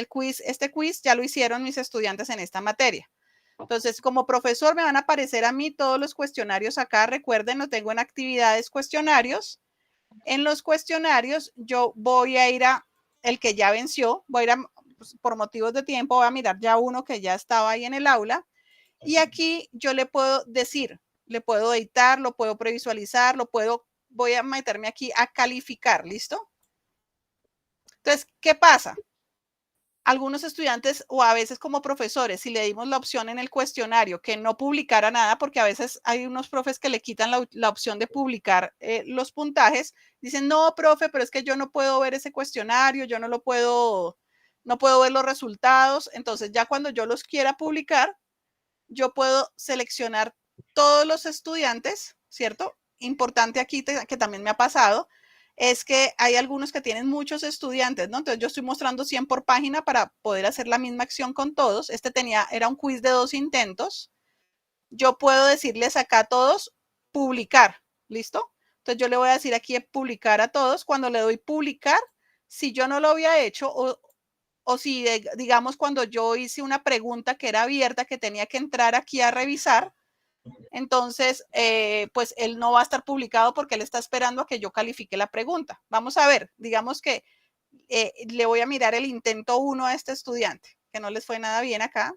quiz ya lo hicieron mis estudiantes en esta materia. Entonces, como profesor me van a aparecer a mí todos los cuestionarios acá. Recuerden, lo tengo en actividades cuestionarios. En los cuestionarios yo voy a ir a el que ya venció, voy a ir a, pues, por motivos de tiempo, voy a mirar ya uno que ya estaba ahí en el aula. Y aquí yo le puedo decir, le puedo editar, lo puedo previsualizar, voy a meterme aquí a calificar, ¿listo? Entonces, ¿qué pasa? Algunos estudiantes o a veces como profesores, si le dimos la opción en el cuestionario que no publicara nada, porque a veces hay unos profes que le quitan la opción de publicar los puntajes, dicen, no, profe, pero es que yo no puedo ver ese cuestionario, yo no puedo ver los resultados. Entonces ya cuando yo los quiera publicar, yo puedo seleccionar todos los estudiantes, ¿cierto? Importante aquí que también me ha pasado, es que hay algunos que tienen muchos estudiantes, ¿no? Entonces yo estoy mostrando 100 por página para poder hacer la misma acción con todos. Era un quiz de 2 intentos. Yo puedo decirles acá a todos, publicar, ¿listo? Entonces yo le voy a decir aquí publicar a todos. Cuando le doy publicar, si yo no lo había hecho o si, digamos, cuando yo hice una pregunta que era abierta, que tenía que entrar aquí a revisar, entonces, pues él no va a estar publicado porque él está esperando a que yo califique la pregunta. Vamos a ver, digamos que le voy a mirar el intento 1 a este estudiante, que no les fue nada bien acá.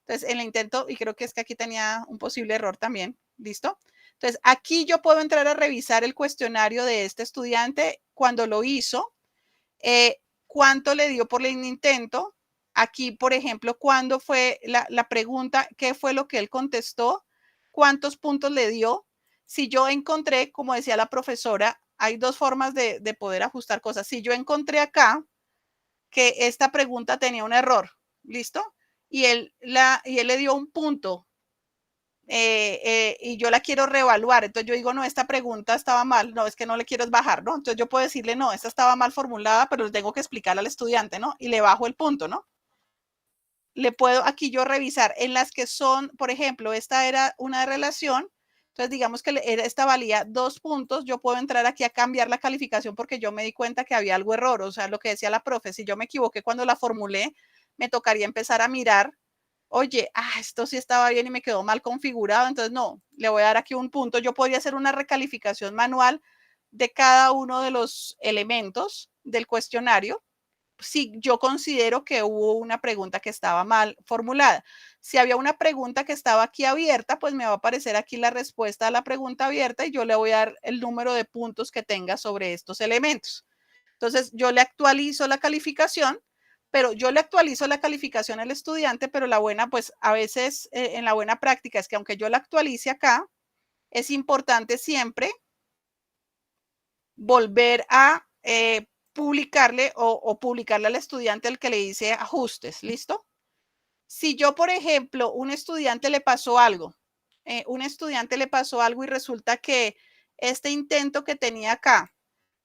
Entonces, el intento, y creo que es que aquí tenía un posible error también, ¿listo? Entonces, aquí yo puedo entrar a revisar el cuestionario de este estudiante cuando lo hizo, cuánto le dio por el intento. Aquí, por ejemplo, cuándo fue la pregunta, qué fue lo que él contestó, cuántos puntos le dio. Si yo encontré, como decía la profesora, hay 2 formas de poder ajustar cosas. Si yo encontré acá que esta pregunta tenía un error, ¿listo? Y él le dio un punto y yo la quiero reevaluar. Entonces yo digo, no, esta pregunta estaba mal, no, es que no le quiero bajar, ¿no? Entonces yo puedo decirle, no, esta estaba mal formulada, pero le tengo que explicar al estudiante, ¿no? Y le bajo el punto, ¿no? Le puedo aquí yo revisar en las que son, por ejemplo, esta era una relación, entonces digamos que esta valía 2 puntos, yo puedo entrar aquí a cambiar la calificación porque yo me di cuenta que había algo error, o sea, lo que decía la profe, si yo me equivoqué cuando la formulé, me tocaría empezar a mirar, oye, esto sí estaba bien y me quedó mal configurado, entonces no, le voy a dar aquí un punto. Yo podría hacer una recalificación manual de cada uno de los elementos del cuestionario si yo considero que hubo una pregunta que estaba mal formulada. Si había una pregunta que estaba aquí abierta, pues me va a aparecer aquí la respuesta a la pregunta abierta y yo le voy a dar el número de puntos que tenga sobre estos elementos. Entonces, yo le actualizo la calificación, pero yo le actualizo la calificación al estudiante, pero la buena, pues a veces en la buena práctica es que aunque yo la actualice acá, es importante siempre volver a publicarle o publicarle al estudiante el que le hice ajustes, ¿listo? Si yo, por ejemplo, un estudiante le pasó algo y resulta que este intento que tenía acá,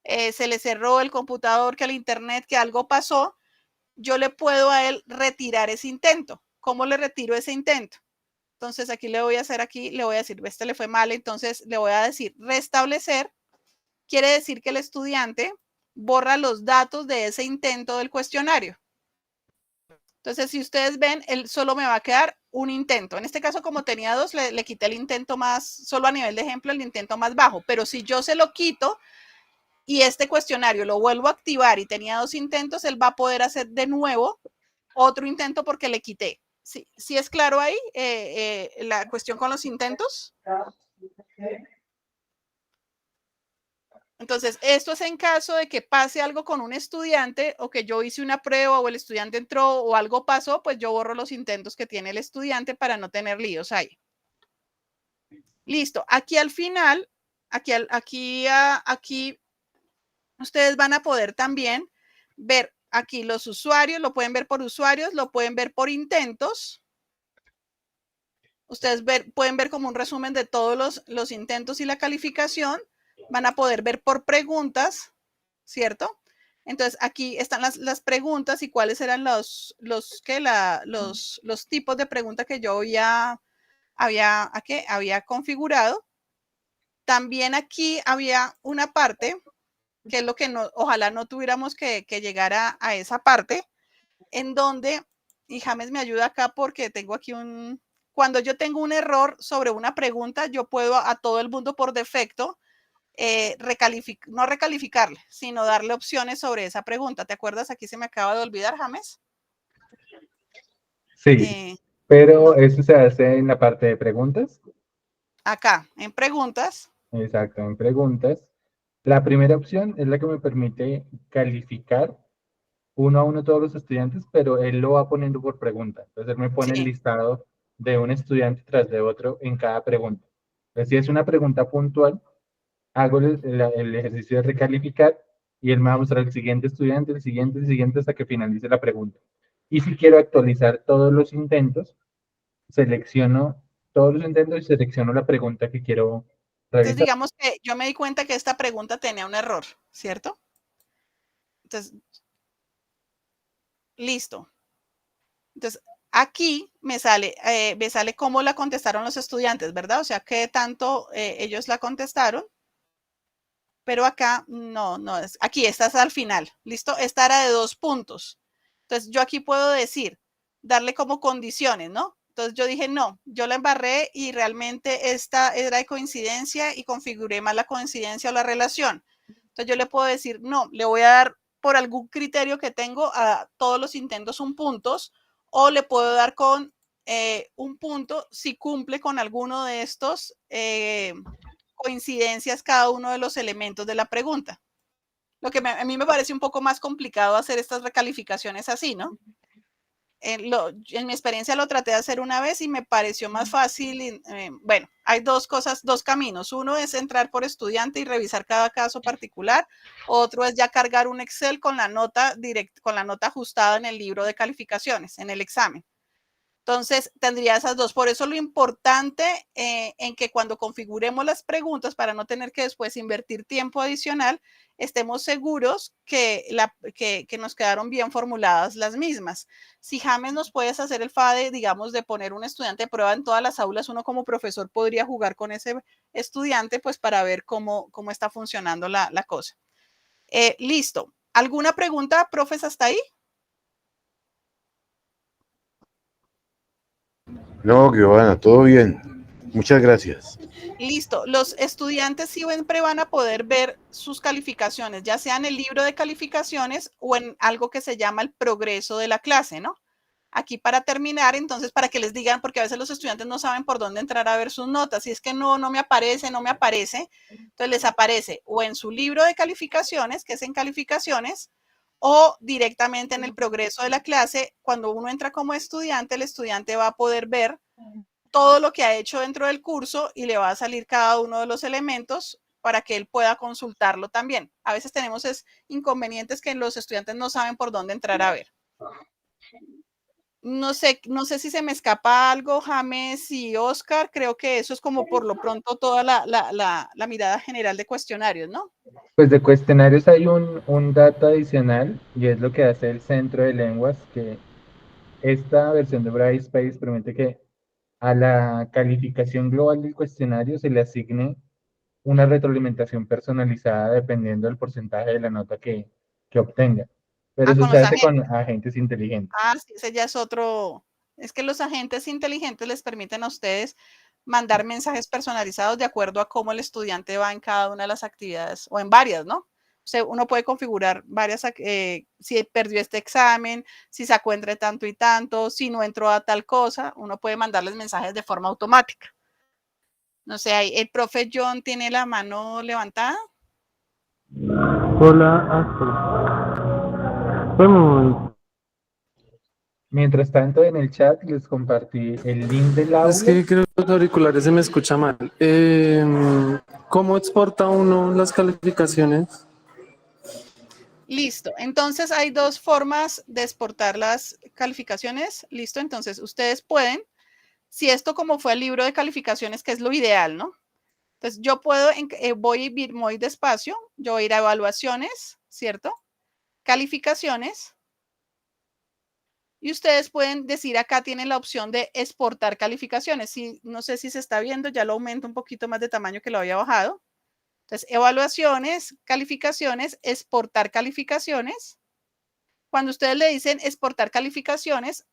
se le cerró el computador, que el internet, que algo pasó, yo le puedo a él retirar ese intento. ¿Cómo le retiro ese intento? Entonces aquí le voy a decir, este le fue mal, entonces le voy a decir restablecer. Quiere decir que el estudiante borra los datos de ese intento del cuestionario. Entonces, si ustedes ven, él solo me va a quedar un intento. En este caso, como tenía 2, le quité el intento más, solo a nivel de ejemplo, el intento más bajo. Pero si yo se lo quito y este cuestionario lo vuelvo a activar y tenía 2 intentos, él va a poder hacer de nuevo otro intento porque le quité. ¿Sí es claro ahí la cuestión con los intentos? Entonces, esto es en caso de que pase algo con un estudiante o que yo hice una prueba o el estudiante entró o algo pasó, pues yo borro los intentos que tiene el estudiante para no tener líos ahí. Listo. Aquí al final, aquí ustedes van a poder también ver aquí los usuarios, lo pueden ver por usuarios, lo pueden ver por intentos. Ustedes pueden ver como un resumen de todos los intentos y la calificación. Van a poder ver por preguntas, ¿cierto? Entonces, aquí están las preguntas y cuáles eran los tipos de preguntas que yo había configurado. También aquí había una parte, que es lo que ojalá no tuviéramos que llegar a esa parte, en donde, y James me ayuda acá porque tengo aquí cuando yo tengo un error sobre una pregunta, yo puedo a todo el mundo por defecto no recalificarle, sino darle opciones sobre esa pregunta. ¿Te acuerdas? Aquí se me acaba de olvidar, James. Sí, pero eso se hace en la parte de preguntas. Acá, en preguntas. Exacto, en preguntas. La primera opción es la que me permite calificar uno a uno todos los estudiantes, pero él lo va poniendo por pregunta. Entonces él me pone el listado de un estudiante tras de otro en cada pregunta. Entonces, si es una pregunta puntual, hago el ejercicio de recalificar y él me va a mostrar el siguiente estudiante, el siguiente, hasta que finalice la pregunta. Y si quiero actualizar todos los intentos, selecciono todos los intentos y selecciono la pregunta que quiero revisar. Entonces, digamos que yo me di cuenta que esta pregunta tenía un error, ¿cierto? Entonces, listo. Entonces, aquí me sale cómo la contestaron los estudiantes, ¿verdad? O sea, qué tanto ellos la contestaron. Pero acá no es. Aquí, esta es al final. ¿Listo? Esta era de 2 puntos. Entonces, yo aquí puedo decir, darle como condiciones, ¿no? Entonces, yo dije, no, yo la embarré y realmente esta era de coincidencia y configuré mal la coincidencia o la relación. Entonces, yo le puedo decir, no, le voy a dar por algún criterio que tengo a todos los intentos un puntos, o le puedo dar con un punto si cumple con alguno de estos coincidencias cada uno de los elementos de la pregunta. Lo que a mí me parece un poco más complicado hacer estas recalificaciones así, ¿no? En mi experiencia lo traté de hacer una vez y me pareció más fácil. Bueno, hay dos caminos. Uno es entrar por estudiante y revisar cada caso particular. Otro es ya cargar un Excel con la nota ajustada en el libro de calificaciones, en el examen. Entonces, tendría esas dos. Por eso lo importante en que cuando configuremos las preguntas, para no tener que después invertir tiempo adicional, estemos seguros que nos quedaron bien formuladas las mismas. Si James nos puedes hacer el FADE, digamos, de poner un estudiante de prueba en todas las aulas, uno como profesor podría jugar con ese estudiante, pues para ver cómo está funcionando la cosa. Listo. ¿Alguna pregunta, profes, hasta ahí? No, Giovanna, todo bien. Muchas gracias. Listo. Los estudiantes siempre van a poder ver sus calificaciones, ya sea en el libro de calificaciones o en algo que se llama el progreso de la clase, ¿no? Aquí para terminar, entonces, para que les digan, porque a veces los estudiantes no saben por dónde entrar a ver sus notas, si es que no me aparece, entonces les aparece o en su libro de calificaciones, que es en calificaciones, o directamente en el progreso de la clase. Cuando uno entra como estudiante, el estudiante va a poder ver todo lo que ha hecho dentro del curso y le va a salir cada uno de los elementos para que él pueda consultarlo también. A veces tenemos inconvenientes que los estudiantes no saben por dónde entrar a ver. No sé si se me escapa algo, James y Oscar. Creo que eso es como por lo pronto toda la mirada general de cuestionarios, ¿no? Pues de cuestionarios hay un dato adicional y es lo que hace el Centro de Lenguas, que esta versión de Brightspace permite que a la calificación global del cuestionario se le asigne una retroalimentación personalizada dependiendo del porcentaje de la nota que obtenga. Pero eso con se los hace agentes. con agentes inteligentes. Sí, ese ya es otro. Es que los agentes inteligentes les permiten a ustedes mandar mensajes personalizados de acuerdo a cómo el estudiante va en cada una de las actividades o en varias, ¿no? O sea, uno puede configurar varias, si perdió este examen, si sacó entre tanto y tanto, si no entró a tal cosa, uno puede mandarles mensajes de forma automática. No sé, el profe John tiene la mano levantada. Hola, Astro. Un momento. Mientras tanto, en el chat les compartí el link del aula. Es que creo que los auriculares se me escucha mal. ¿Cómo exporta uno las calificaciones? Listo. Entonces hay dos formas de exportar las calificaciones. Listo. Entonces ustedes pueden, si esto como fue el libro de calificaciones, que es lo ideal, ¿no? Entonces yo puedo, voy a ir muy despacio, yo voy a ir a evaluaciones, ¿cierto? Calificaciones. Y ustedes pueden decir, acá tienen la opción de exportar calificaciones. Si, no sé si se está viendo, ya lo aumento un poquito más de tamaño que lo había bajado. Entonces, evaluaciones, calificaciones, exportar calificaciones. Cuando ustedes le dicen exportar calificaciones,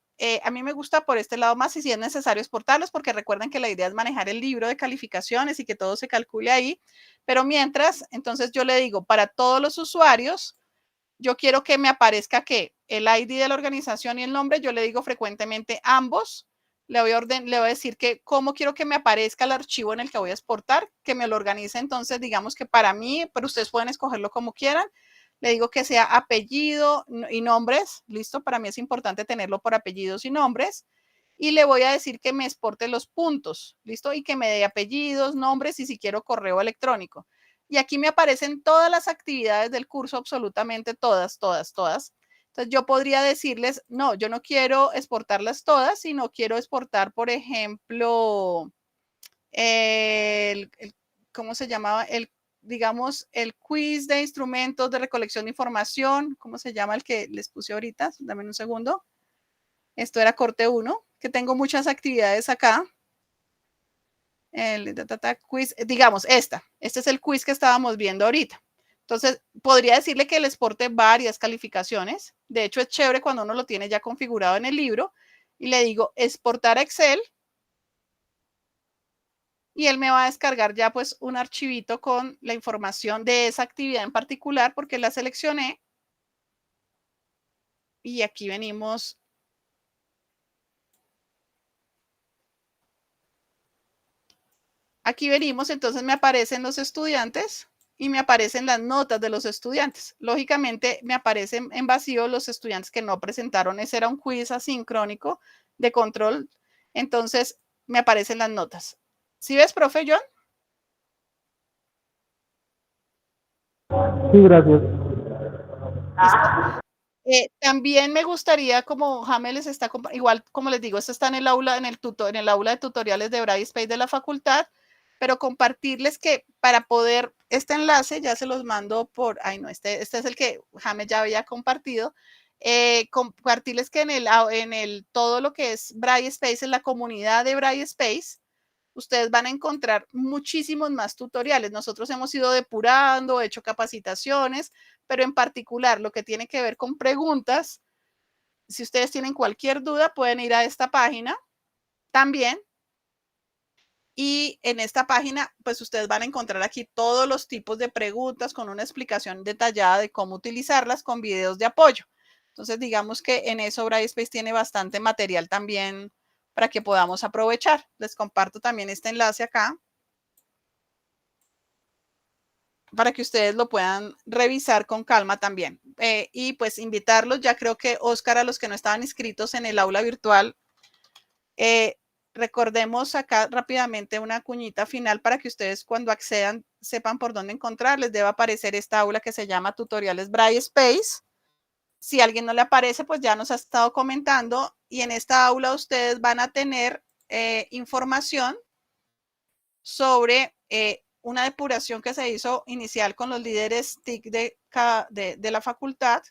a mí me gusta por este lado más y si es necesario exportarlos, porque recuerden que la idea es manejar el libro de calificaciones y que todo se calcule ahí. Pero mientras, entonces yo le digo, para todos los usuarios, yo quiero que me aparezca que el ID de la organización y el nombre, yo le digo frecuentemente ambos. Le voy a decir que cómo quiero que me aparezca el archivo en el que voy a exportar, que me lo organice entonces, digamos que para mí, pero ustedes pueden escogerlo como quieran. Le digo que sea apellido y nombres, listo, para mí es importante tenerlo por apellidos y nombres. Y le voy a decir que me exporte los puntos, listo, y que me dé apellidos, nombres y si quiero correo electrónico. Y aquí me aparecen todas las actividades del curso, absolutamente todas. Entonces yo podría decirles, no, yo no quiero exportarlas todas, sino quiero exportar, por ejemplo, ¿cómo se llamaba? Digamos, el quiz de instrumentos de recolección de información. ¿Cómo se llama el que les puse ahorita? Dame un segundo. Esto era corte 1, que tengo muchas actividades acá. El quiz, digamos, este es el quiz que estábamos viendo ahorita. Entonces, podría decirle que le exporte varias calificaciones. De hecho, es chévere cuando uno lo tiene ya configurado en el libro. Y le digo, exportar a Excel. Y él me va a descargar ya pues un archivito con la información de esa actividad en particular, porque la seleccioné. Y aquí venimos. Aquí venimos, entonces me aparecen los estudiantes y me aparecen las notas de los estudiantes. Lógicamente me aparecen en vacío los estudiantes que no presentaron. Ese era un quiz asincrónico de control. Entonces me aparecen las notas. ¿Sí ves, profe John? Sí, gracias. También me gustaría, como Jaime les está, igual como les digo, esto está en el aula, en el aula de tutoriales de Brightspace de la facultad, pero compartirles que para poder, este enlace ya se los mando por, este es el que Jaime ya había compartido, compartirles que en todo lo que es Brightspace, en la comunidad de Brightspace, ustedes van a encontrar muchísimos más tutoriales. Nosotros hemos ido depurando, hecho capacitaciones, pero en particular lo que tiene que ver con preguntas, si ustedes tienen cualquier duda, pueden ir a esta página también. Y en esta página, pues ustedes van a encontrar aquí todos los tipos de preguntas con una explicación detallada de cómo utilizarlas con videos de apoyo. Entonces, digamos que en eso Brightspace tiene bastante material también para que podamos aprovechar. Les comparto también este enlace acá para que ustedes lo puedan revisar con calma también. Y pues invitarlos, ya creo que Oscar, a los que no estaban inscritos en el aula virtual, recordemos acá rápidamente una cuñita final para que ustedes cuando accedan sepan por dónde encontrar. Les debe aparecer esta aula que se llama Tutoriales Brightspace. Si a alguien no le aparece, pues ya nos ha estado comentando. Y en esta aula ustedes van a tener información sobre una depuración que se hizo inicial con los líderes TIC de la facultad,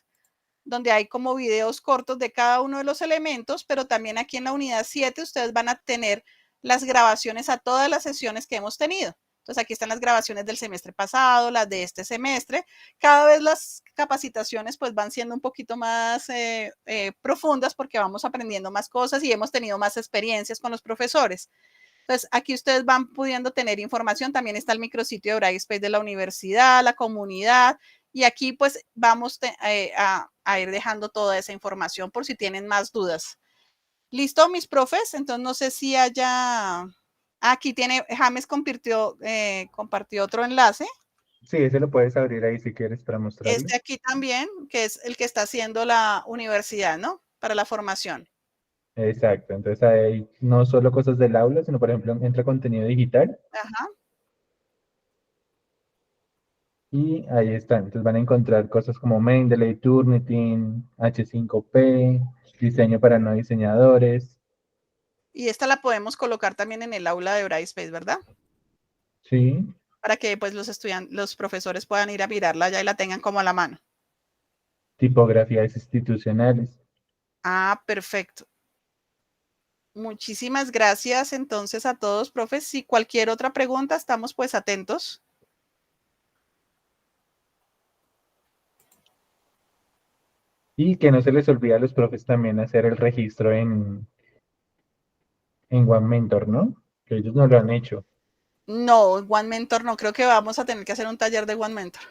donde hay como videos cortos de cada uno de los elementos, pero también aquí en la unidad 7 ustedes van a tener las grabaciones a todas las sesiones que hemos tenido. Entonces aquí están las grabaciones del semestre pasado, las de este semestre. Cada vez las capacitaciones pues van siendo un poquito más profundas porque vamos aprendiendo más cosas y hemos tenido más experiencias con los profesores. Entonces, aquí ustedes van pudiendo tener información. También está el micrositio de Brightspace de la universidad, la comunidad. Y aquí pues vamos a ir dejando toda esa información por si tienen más dudas. ¿Listo, mis profes? Entonces, no sé si haya... Aquí tiene, James compartió otro enlace. Sí, ese lo puedes abrir ahí si quieres para mostrarlo. Este aquí también, que es el que está haciendo la universidad, ¿no? Para la formación. Exacto, entonces hay no solo cosas del aula, sino por ejemplo entra contenido digital Ajá. y ahí están. Entonces van a encontrar cosas como Mendeley, Turnitin, H5P, diseño para no diseñadores. Y esta la podemos colocar también en el aula de Brightspace, ¿verdad? Sí. Para que pues los profesores puedan ir a mirarla ya y la tengan como a la mano. Tipografías institucionales. Ah, perfecto. Muchísimas gracias entonces a todos, profes. Si cualquier otra pregunta, estamos pues atentos. Y que no se les olvide a los profes también hacer el registro en OneMentor, ¿no? Que ellos no lo han hecho. No, One Mentor no, creo que vamos a tener que hacer un taller de One Mentor.